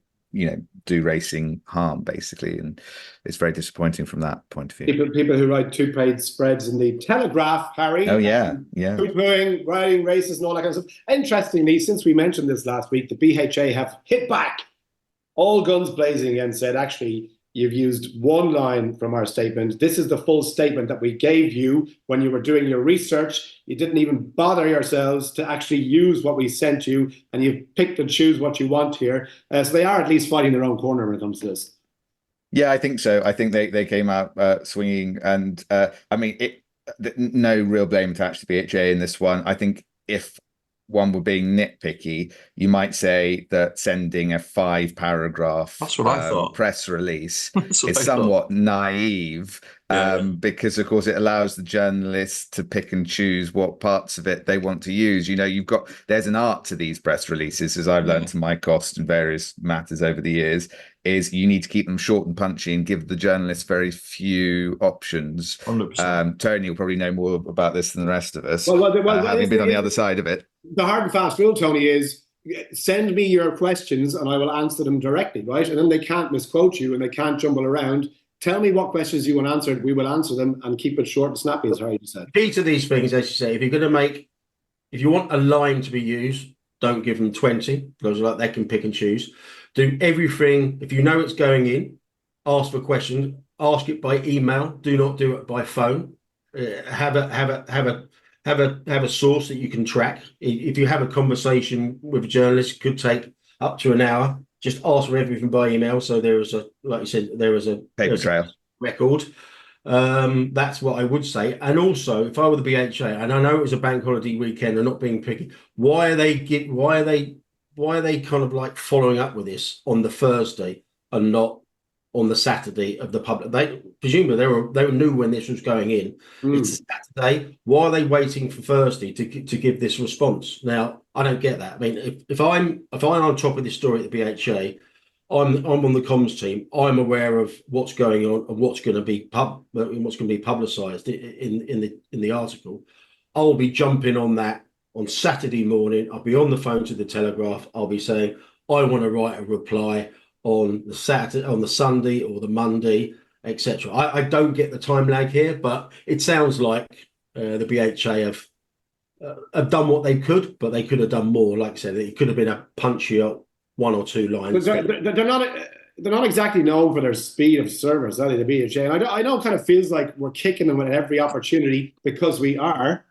do racing harm, basically, and it's very disappointing from that point of view.
People who write two-page spreads in the Telegraph, Harry.
Oh yeah.
Poo-pooing, writing races and all that kind of stuff. Interestingly, since we mentioned this last week, the BHA have hit back, all guns blazing, and said, actually, you've used one line from our statement. This is the full statement that we gave you when you were doing your research. You didn't even bother yourselves to actually use what we sent you, and you've picked and choose what you want here. So they are at least fighting their own corner when it comes to this. Yeah,
I think so. I think they came out swinging, and no real blame attached to BHA in this one. I think if one were being nitpicky, you might say that sending a 5-paragraph press release is somewhat naive, because of course it allows the journalists to pick and choose what parts of it they want to use. You know, there's an art to these press releases, as I've learned to my cost in various matters over the years, is you need to keep them short and punchy and give the journalists very few options. 100%. Tony will probably know more about this than the rest of us, having been on the other side of it.
The hard and fast rule, Tony, is send me your questions and I will answer them directly, right? And then they can't misquote you and they can't jumble around. Tell me what questions you want answered. We will answer them and keep it short and snappy, as Harry said.
Key to these things, as you say, if you want a line to be used, don't give them 20, because they can pick and choose. Do everything. If you know it's going in, ask for questions. Ask it by email. Do not do it by phone. Have a source that you can track. If you have a conversation with a journalist, it could take up to an hour. Just ask for everything by email. So there is a
paper trail
record. That's what I would say. And also, if I were the BHA, and I know it was a bank holiday weekend, they're not being picky. Why are they kind of like following up with this on the Thursday and not on the Saturday of the public? They presumably they knew when this was going in. It's Saturday. Why are they waiting for Thursday to give this response? Now, I don't get that. I mean, if I'm on top of this story at the BHA, I'm on the comms team. I'm aware of what's going on and what's going to be publicised in the article. I'll be jumping on that on Saturday morning, I'll be on the phone to the Telegraph. I'll be saying, I want to write a reply on the Saturday, on the Sunday or the Monday, etc. I don't get the time lag here, but it sounds like the BHA have done what they could, but they could have done more. Like I said, it could have been a punchier 1 or 2 lines.
They're not exactly known for their speed of service, are they, the BHA? And I know it kind of feels like we're kicking them at every opportunity because we are.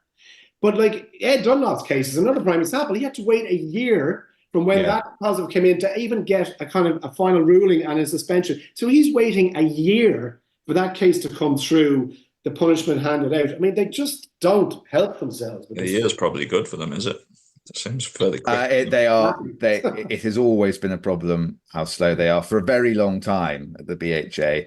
But like Ed Dunlop's case is another prime example. He had to wait a year from when that positive came in to even get a kind of a final ruling and a suspension. So he's waiting a year for that case to come through, the punishment handed out. I mean, they just don't help themselves.
A year is probably good for them, is it? It seems fairly quick.
It has always been a problem how slow they are for a very long time at the BHA.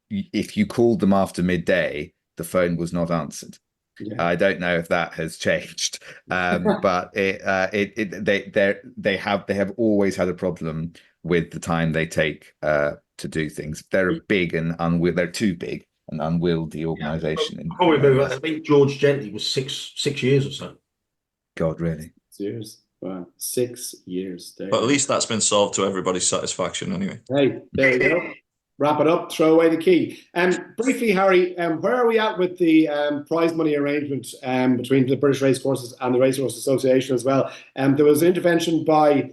If you called them after midday, the phone was not answered. Yeah. I don't know if that has changed, but they have always had a problem with the time they take to do things. They're big and they're too big and unwieldy organisation.
I think George Gently was six years or so.
God, really?
6 years. Wow, 6 years.
But at least that's been solved to everybody's satisfaction, anyway.
Hey, there you go. Wrap it up, throw away the key. Briefly, Harry, where are we at with the prize money arrangement between the British Racecourses and the Racehorse Association as well? There was an intervention by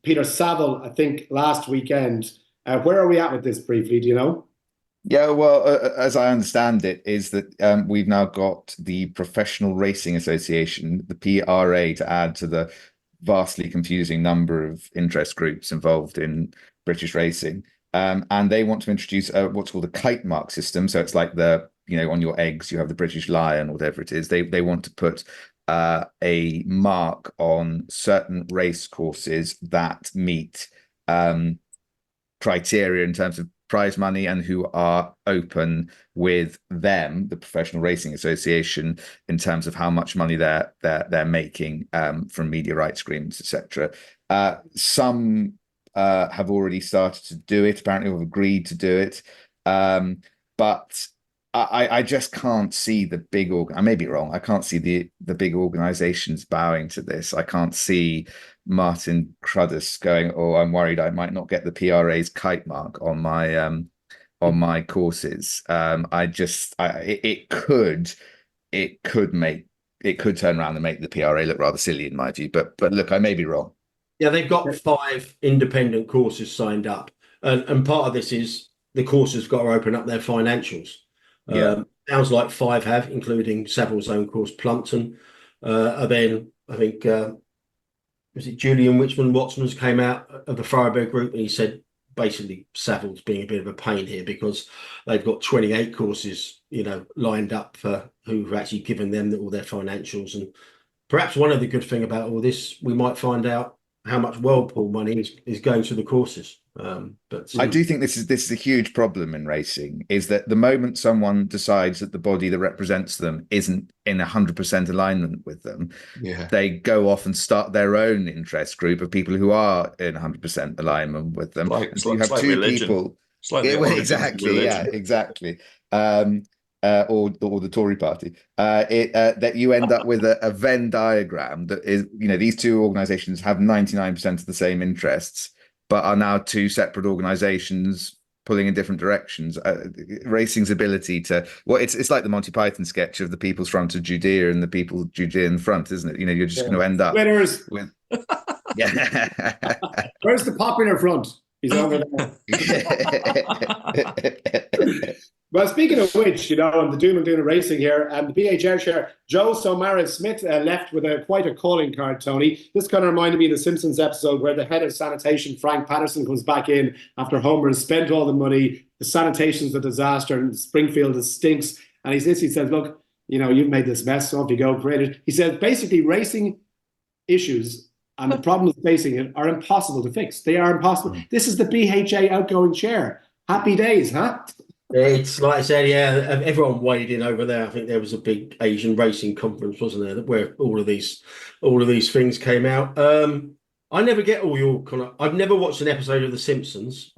Peter Saville, I think, last weekend. Where are we at with this briefly? Do you know?
Yeah, well, as I understand it, is that we've now got the Professional Racing Association, the PRA, to add to the vastly confusing number of interest groups involved in British racing. And they want to introduce what's called a kite mark system. So it's like on your eggs, you have the British lion, or whatever it is. They want to put a mark on certain race courses that meet criteria in terms of prize money and who are open with them, the Professional Racing Association, in terms of how much money they're making from media rights agreements, etc. Some have already started to do it, apparently have agreed to do it. But I just can't see the big I may be wrong. I can't see the big organizations bowing to this. I can't see Martin Cruddas going, "Oh, I'm worried I might not get the PRA's kite mark on my courses." It could turn around and make the PRA look rather silly in my view. But look, I may be wrong.
Yeah, they've got 5 independent courses signed up, and part of this is the courses have got to open up their financials. Sounds like 5 have, including Saville's own course, Plumpton. And then I think was it Julian Watson came out of the Thoroughbred group, and he said basically Saville's being a bit of a pain here because they've got 28 courses, lined up for who've actually given them all their financials. And perhaps one of the good thing about all this, we might find out how much Whirlpool money is going to the courses. But
I do think this is a huge problem in racing, is that the moment someone decides that the body that represents them isn't in 100% alignment with them, they go off and start their own interest group of people who are in 100% alignment with them.
So you have 2 people.
Exactly. Or the Tory party, that you end up with a Venn diagram that is, these 2 organizations have 99% of the same interests, but are now 2 separate organizations pulling in different directions. Racing's ability to, it's like the Monty Python sketch of the People's Front of Judea and the People of Judea in front, isn't it? You're just going to end up with.
Where's the popular front? He's over there. Well, speaking of which, on the doom and doom of racing here, and the BHR chair, Joe Somaris-Smith, left with quite a calling card, Tony. This kind of reminded me of the Simpsons episode where the head of sanitation, Frank Patterson, comes back in after Homer has spent all the money. The sanitation's a disaster, and Springfield stinks. And he says, "Look, you've made this mess, so off you go, create it." He said, basically, racing issues and the problems facing it are impossible to fix. They are impossible. This is the BHA outgoing chair. Happy days, huh?
It's like I said, everyone weighed in over there. I think there was a big Asian racing conference, wasn't there, where all of these things came out. I never get all your I've never watched an episode of The Simpsons.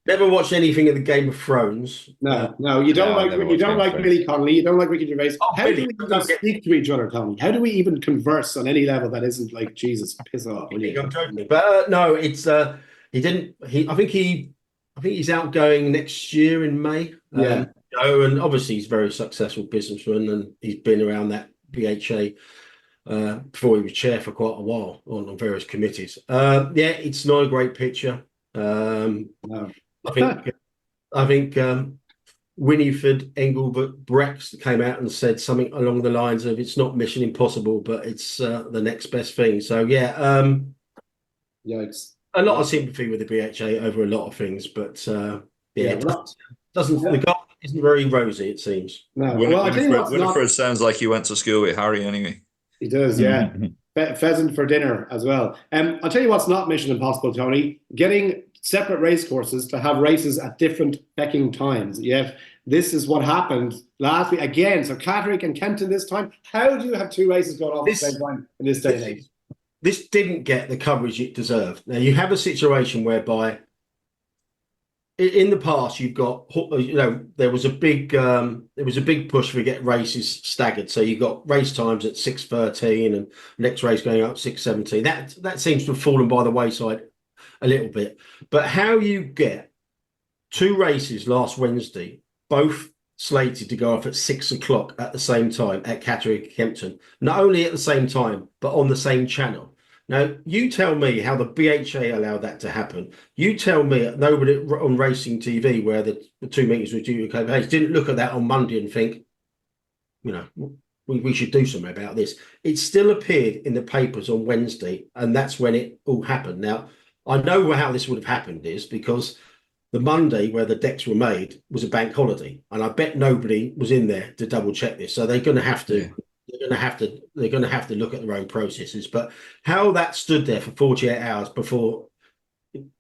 Never watched anything of the Game of Thrones.
No, you don't like Billy Connolly, you don't like Ricky Gervais. How do we even speak to each other, Tommy? How do we even converse on any level that isn't like, Jesus, piss off?
I'm joking, but no, it's he didn't. I think he's outgoing next year in May.
Yeah.
And obviously he's a very successful businessman, and he's been around that BHA before he was chair for quite a while on various committees. It's not a great picture.
No.
I think Winifred Engelbert Brex came out and said something along the lines of, "It's not Mission Impossible, but it's the next best thing." So
yikes.
A lot of sympathy with the BHA over a lot of things, but the goal isn't very rosy, it seems.
No,
Winifred sounds like he went to school with Harry anyway.
He does, yeah. Pheasant for dinner as well. I'll tell you what's not Mission Impossible, Tony. Getting separate race courses to have races at different becking times. Yet this is what happened last week again. So Catterick and Kenton this time. How do you have two races going off at the same time in this day and age?
This didn't get the coverage it deserved. Now you have a situation whereby in the past you've got, there was a big push for get races staggered. So you got race times at 6:13 and next race going up 6:17. That seems to have fallen by the wayside a little bit. But how you get two races last Wednesday, both slated to go off at 6 o'clock at the same time at Catterick Kempton, not only at the same time, but on the same channel. Now, you tell me how the BHA allowed that to happen. You tell me nobody on Racing TV, where the two meetings were due to Copenhagen, didn't look at that on Monday and think, we should do something about this. It still appeared in the papers on Wednesday, and that's when it all happened. Now, I know how this would have happened is because the Monday where the decks were made was a bank holiday, and I bet nobody was in there to double check this. So they're going to have to. Yeah. They're going to have to look at their own processes. But how that stood there for 48 hours before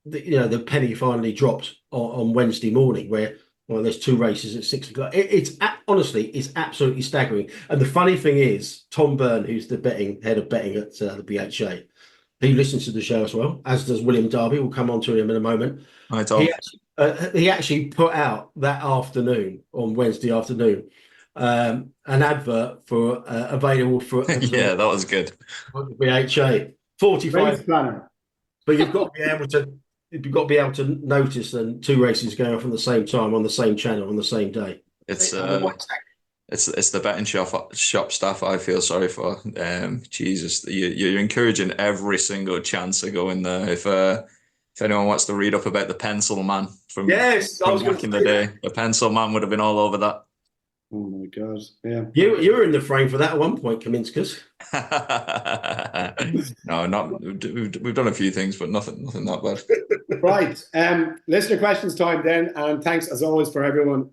the penny finally dropped on Wednesday morning, where there's two races at 6 o'clock. It's absolutely staggering. And the funny thing is, Tom Byrne, who's the head of betting at the BHA, he listens to the show as well, as does William Darby. We'll come on to him in a moment.
Hi, Tom.
He actually put out that afternoon, on Wednesday afternoon, an advert for available for
yeah, that was good.
BHA 45
planner,
but you've got to be able to notice then two races going off at the same time on the same channel on the same day.
It's the betting shop staff I feel sorry for. Jesus, you're encouraging every single chance to go in there. If anyone wants to read up about the pencil man from back in the day, the pencil man would have been all over that.
Oh my God! Yeah,
you were in the frame for that at one point, Kaminskas.
No, not. We've done a few things, but nothing that bad.
Right, listener questions time then, and thanks as always for everyone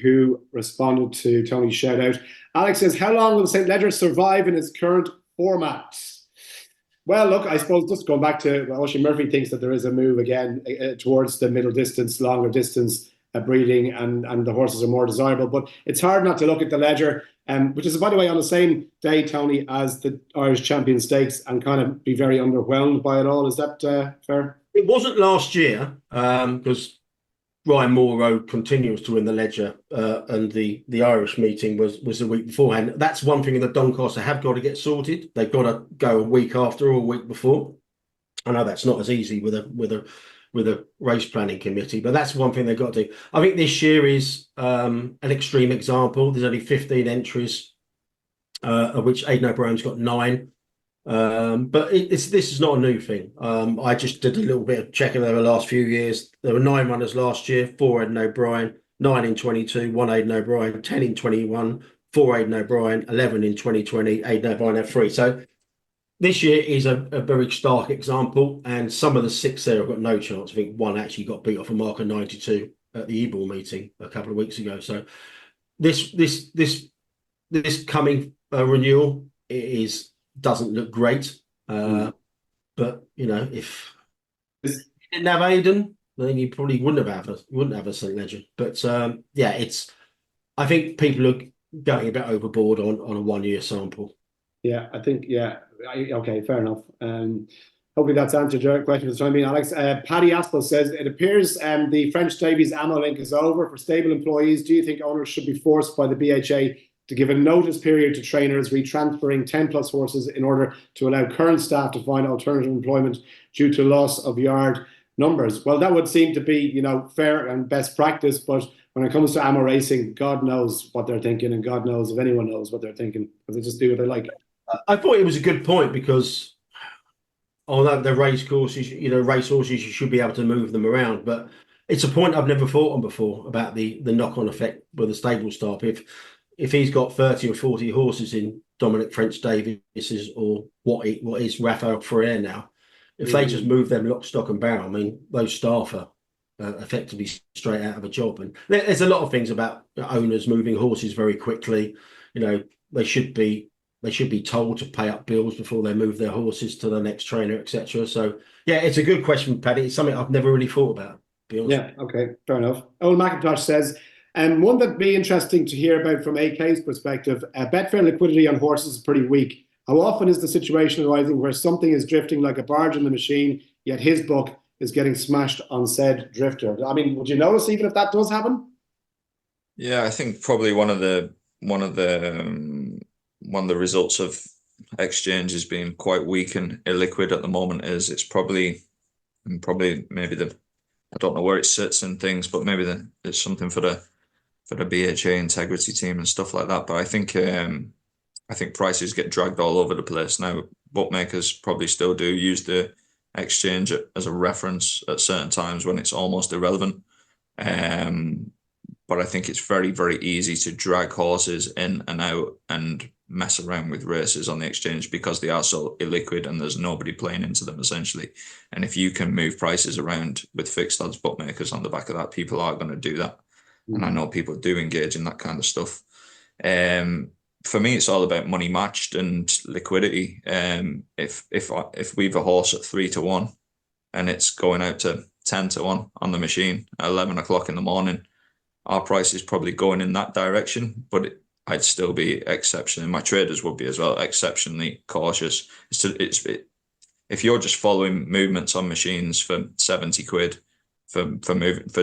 who responded to Tony's shout out. Alex says, "How long will the St. Ledger survive in its current format?" Well, look, I suppose just going back to Oisin Murphy thinks that there is a move again towards the middle distance, longer distance breeding, and the horses are more desirable. But it's hard not to look at the Ledger, which is, by the way, on the same day, Tony, as the Irish Champion Stakes, and kind of be very underwhelmed by it all. Is that fair?
It wasn't last year because Ryan Moore continues to win the Ledger, and the Irish meeting was the week beforehand. That's one thing in the Doncaster have got to get sorted. They've got to go a week after or a week before. I know that's not as easy with a race planning committee, but that's one thing they've got to do. I think this year is an extreme example. There's only 15 entries, of which Aidan O'Brien's got 9. But this is not a new thing. I just did a little bit of checking over the last few years. There were 9 runners last year, 4 Aidan O'Brien, 9 in 22, 1 Aidan O'Brien, 10 in 21, 4 Aidan O'Brien, 11 in 2020, Aidan O'Brien had 3. So this year is a very stark example, and some of the 6 there have got no chance. I think 1 actually got beat off a marker 92 at the Ebor meeting a couple of weeks ago. So this coming renewal doesn't look great. But if you didn't have Aidan, then you probably wouldn't have a St. Ledger. But I think people are going a bit overboard on a 1-year sample.
Yeah, I think, okay, fair enough. Hopefully that's answered your question for the time being, Alex. Paddy Aspel says, it appears the French Davies ammo link is over for stable employees. Do you think owners should be forced by the BHA to give a notice period to trainers retransferring 10 plus horses in order to allow current staff to find alternative employment due to loss of yard numbers? Well, that would seem to be, you know, fair and best practice, but when it comes to ammo racing, God knows what they're thinking, and God knows if anyone knows what they're thinking, because they just do what they like.
I thought it was a good point, because although the race courses, you know, race horses, you should be able to move them around. But it's a point I've never thought on before about the knock-on effect with the stable staff. If he's got 30 or 40 horses in Dominic French Davies's, or what is Raphael Ferrer now, if they just move them lock, stock and barrel, I mean, those staff are effectively straight out of a job. And there's a lot of things about owners moving horses very quickly. You know, they should be told to pay up bills before they move their horses to the next trainer, etc. So yeah, it's a good question, Paddy. It's something I've never really thought about, to be honest.
Yeah, okay, fair enough. Owen McIntosh says, one that'd be interesting to hear about from AK's perspective, Betfair liquidity on horses is pretty weak. How often is the situation arising where something is drifting like a barge in the machine, yet his book is getting smashed on said drifter? I mean, would you notice even if that does happen?
Yeah, I think probably one of the results of exchanges being quite weak and illiquid at the moment is it's probably maybe I don't know where it sits and things, but maybe it's something for the BHA integrity team and stuff like that. But I think prices get dragged all over the place now. Bookmakers probably still do use the exchange as a reference at certain times when it's almost irrelevant. But I think it's very, very easy to drag horses in and out and mess around with races on the exchange because they are so illiquid and there's nobody playing into them, essentially. And if you can move prices around with fixed odds bookmakers on the back of that, people are going to do that. And I know people do engage in that kind of stuff. For me, it's all about money matched and liquidity. If we've a horse at 3-1 and it's going out to 10-1 on the machine at 11 o'clock in the morning, our price is probably going in that direction, but I'd still be exceptionally, my traders would be as well, exceptionally cautious. If you're just following movements on machines for 70 quid for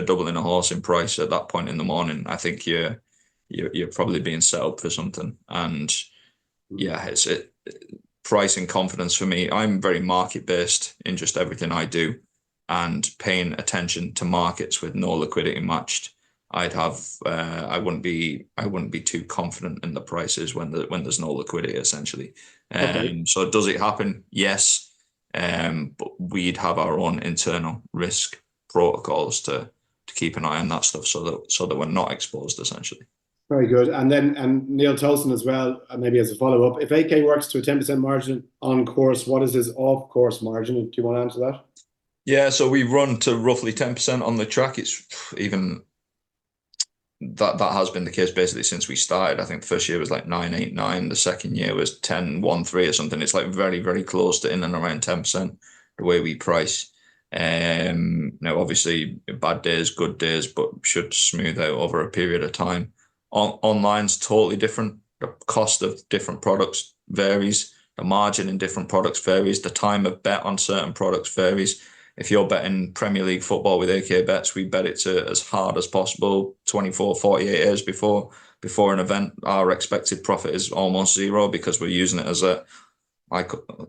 doubling a horse in price at that point in the morning, I think you're probably being set up for something. And yeah, price and confidence for me. I'm very market based in just everything I do, and paying attention to markets with no liquidity matched, I wouldn't be too confident in the prices when there's no liquidity, essentially.
Okay.
So does it happen? Yes. But we'd have our own internal risk protocols to keep an eye on that stuff so that we're not exposed, essentially.
Very good. And Neil Tolson as well, maybe as a follow-up, if AK works to a 10% margin on course, what is his off-course margin? Do you want to answer that?
Yeah, so we run to roughly 10% on the track. It's even that has been the case basically since we started. I think the first year was like 9.89. The second year was 10.13 or something. It's like very, very close to in and around 10% the way we price. Now, obviously, bad days, good days, but should smooth out over a period of time. Online's totally different. The cost of different products varies. The margin in different products varies. The time of bet on certain products varies. If you're betting Premier League football with AK Bets, we bet it to as hard as possible, 24, 48 hours before an event. Our expected profit is almost zero because we're using it as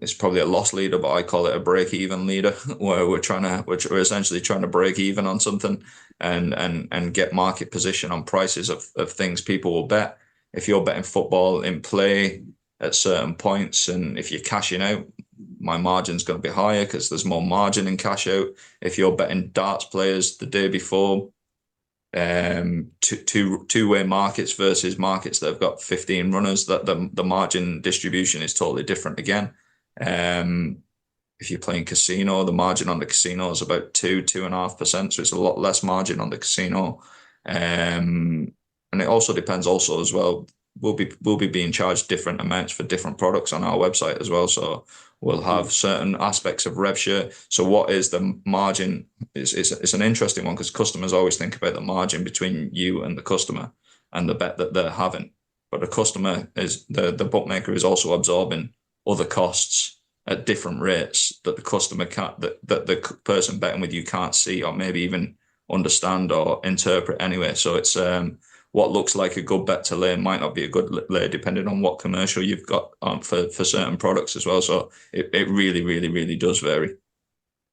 it's probably a loss leader, but I call it a break-even leader, where we're essentially trying to break even on something and get market position on prices of things people will bet. If you're betting football in play at certain points, and if you're cashing out, my margin's going to be higher because there's more margin in cash out. If you're betting darts players the day before, two-way markets versus markets that have got 15 runners, that the margin distribution is totally different again. If you're playing casino, the margin on the casino is about 2.5%, so it's a lot less margin on the casino. And it also depends also as well, we'll be being charged different amounts for different products on our website as well. So we'll have certain aspects of rev share. So what is the margin? It's an interesting one because customers always think about the margin between you and the customer and the bet that they're having. But the customer the bookmaker is also absorbing other costs at different rates that the customer can't, that the person betting with you can't see or maybe even understand or interpret anyway. So it's what looks like a good bet to lay might not be a good lay depending on what commercial you've got on for certain products as well. So it really, really, really does vary.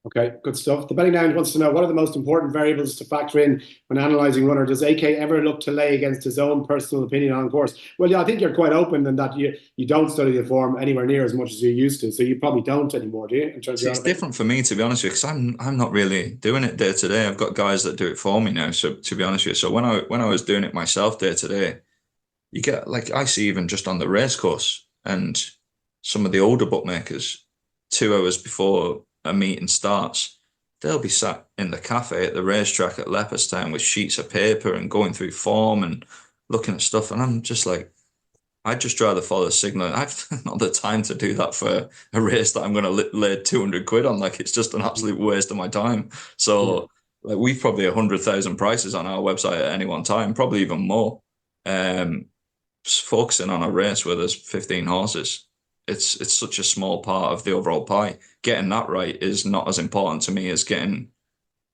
Okay, good stuff. The betting lounge wants to know, what are the most important variables to factor in when analysing runner? Does AK ever look to lay against his own personal opinion on course? Well, yeah, I think you're quite open in that you don't study the form anywhere near as much as you used to, so you probably don't anymore, do you? In terms of
it's different for me, to be honest with you, because I'm not really doing it day to day. I've got guys that do it for me now. So to be honest with you, so when I was doing it myself day to day, you get, like, I see even just on the race course and some of the older bookmakers, 2 hours before a meeting starts, they'll be sat in the cafe at the racetrack at Leopardstown with sheets of paper and going through form and looking at stuff. And I'm just like, I'd just rather follow the signal. I've not the time to do that for a race that I'm going to lay 200 quid on. Like, it's just an absolute waste of my time. So like, we've probably 100,000 prices on our website at any one time, probably even more. Just focusing on a race where there's 15 horses. It's such a small part of the overall pie. Getting that right is not as important to me as getting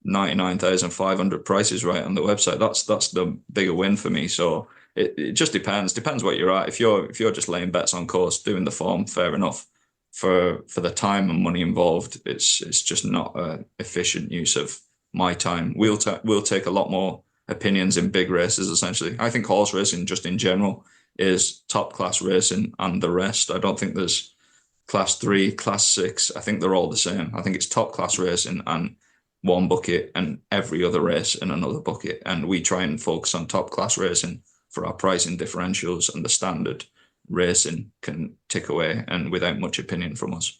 99,500 prices right on the website. That's the bigger win for me. So it just depends what you're at. If you're just laying bets on course, doing the form, fair enough. For the time and money involved, it's just not an efficient use of my time. We'll take a lot more opinions in big races. Essentially, I think horse racing just in general is top class racing, and the rest, I don't think there's class 3, class 6. I think they're all the same. I think it's top class racing and one bucket and every other race in another bucket. And we try and focus on top class racing for our pricing differentials, and the standard racing can tick away and without much opinion from us.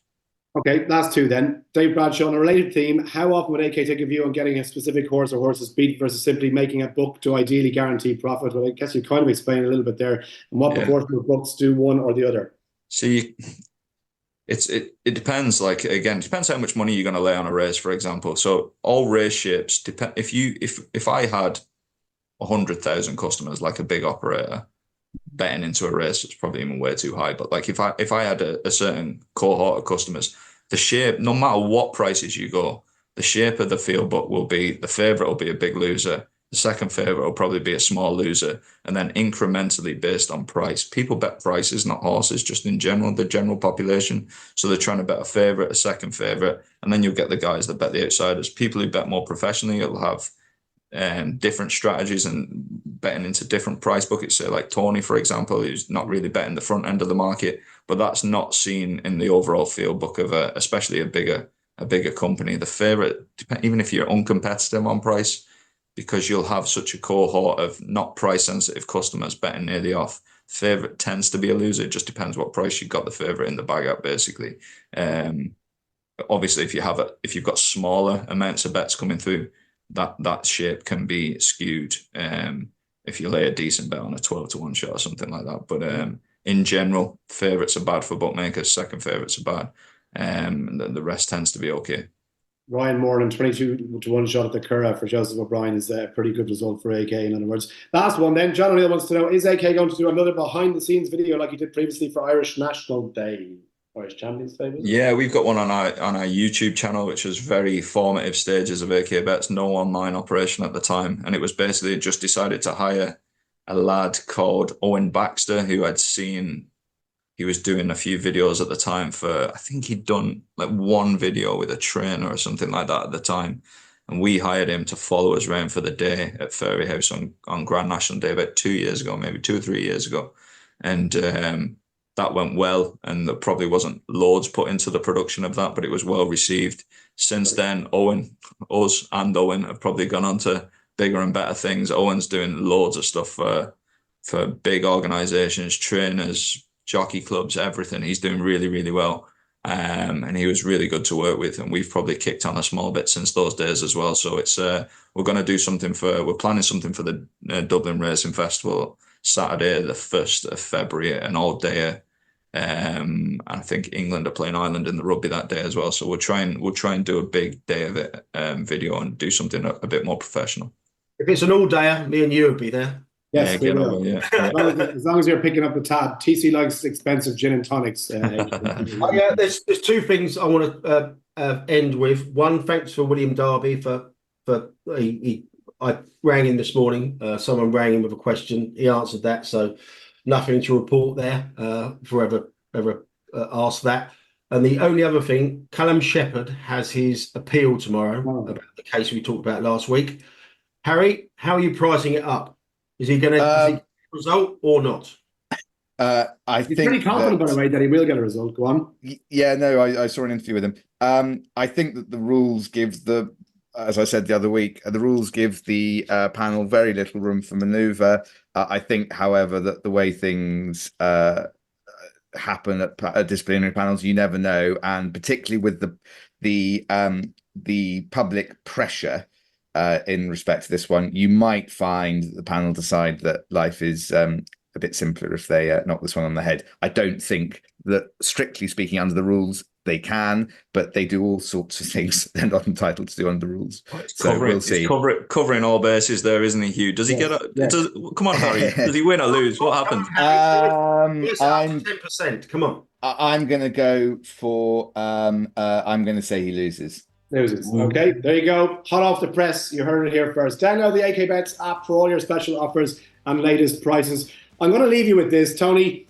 Okay, last 2 then. Dave Bradshaw, on a related theme, how often would AK take a view on getting a specific horse or horses beat versus simply making a book to ideally guarantee profit? Well, I guess you kind of explained a little bit there. And what proportion of books do one or the other?
So it depends. Like, again, it depends how much money you're going to lay on a race, for example. So all race shapes depend. If I had 100,000 customers, like a big operator, betting into a race, it's probably even way too high. But like, if I had a certain cohort of customers, the shape, no matter what prices you go, the shape of the field book will be, the favorite will be a big loser, the second favorite will probably be a small loser, and then incrementally based on price. People bet prices, not horses, just in general, the general population. So they're trying to bet a favorite, a second favorite, and then you'll get the guys that bet the outsiders. People who bet more professionally will have different strategies and betting into different price buckets. Say like Tony, for example, who's not really betting the front end of the market, but that's not seen in the overall field book of especially a bigger company. The favorite, even if you're uncompetitive on price, because you'll have such a cohort of not price sensitive customers betting nearly off, favorite tends to be a loser. It just depends what price you've got the favorite in the bag at, basically. Obviously, if you've got smaller amounts of bets coming through, that shape can be skewed if you lay a decent bet on a 12-1 shot or something like that. But in general, favourites are bad for bookmakers, second favourites are bad, and the rest tends to be okay.
Ryan Moreland, 22-1 shot at the Curragh for Joseph O'Brien is a pretty good result for AK, in other words. Last one then, John O'Neill wants to know, is AK going to do another behind-the-scenes video like he did previously for Irish National Day? Irish Champions Day?
Yeah, we've got one on our YouTube channel, which was very formative stages of AK Bet's no online operation at the time. And it was basically just decided to hire a lad called Owen Baxter, who I'd seen, he was doing a few videos at the time for, I think he'd done like one video with a trainer or something like that at the time. And we hired him to follow us around for the day at Fairy House on Grand National Day about 2 years ago, maybe 2 or 3 years ago. And that went well, and there probably wasn't loads put into the production of that, but it was well received. Since then, Owen have probably gone on to bigger and better things. Owen's doing loads of stuff for big organizations, trainers, jockey clubs, everything. He's doing really, really well. And he was really good to work with, and we've probably kicked on a small bit since those days as well. So it's we're going to do something we're planning something for the Dublin Racing Festival Saturday, the 1st of February, an all-day. I think England are playing Ireland in the rugby that day as well. So we'll try and do a big day of it video and do something a bit more professional.
If it's an all-dayer, me and you would be there.
Yes,
Yeah,
we
get
will.
over, yeah.
As long as you're picking up the tab. TC likes expensive gin and tonics.
There's two things I want to end with. One, thanks for William Darby I rang him this morning. Someone rang him with a question. He answered that, so nothing to report there. Forever ever asked that. And the only other thing, Callum Shepherd has his appeal tomorrow about the case we talked about last week. Harry, how are you pricing it up? Is he going to result or not?
He's pretty confident, by the way, that he will get a result. Go on.
Yeah, no, I saw an interview with him. I think that the rules give as I said the other week, the rules give the panel very little room for manoeuvre. I think, however, that the way things happen at disciplinary panels, you never know, and particularly with the public pressure in respect to this one, you might find that the panel decide that life is a bit simpler if they knock this one on the head. I don't think that, strictly speaking, under the rules they can, but they do all sorts of things they're not entitled to do under the rules. So we'll see.
He's covering all bases there, isn't he, Hugh? Does he get come on, Harry? Does he win or lose? What happens?
I'm 10%. Come on.
I'm going to go for. I'm going to say he loses.
Okay, there you go. Hot off the press. You heard it here first. Download the AK Bets app for all your special offers and latest prices. I'm going to leave you with this, Tony.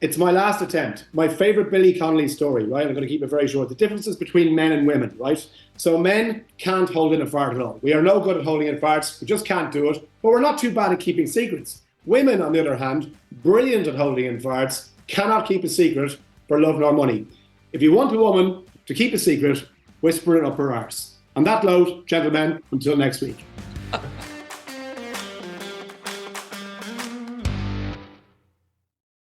It's my last attempt. My favorite Billy Connolly story, right? I'm going to keep it very short. The differences between men and women, right? So men can't hold in a fart at all. We are no good at holding in farts. We just can't do it. But we're not too bad at keeping secrets. Women, on the other hand, brilliant at holding in farts, cannot keep a secret for love nor money. If you want a woman to keep a secret, whisper it up her arse. On that note, gentlemen, until next week.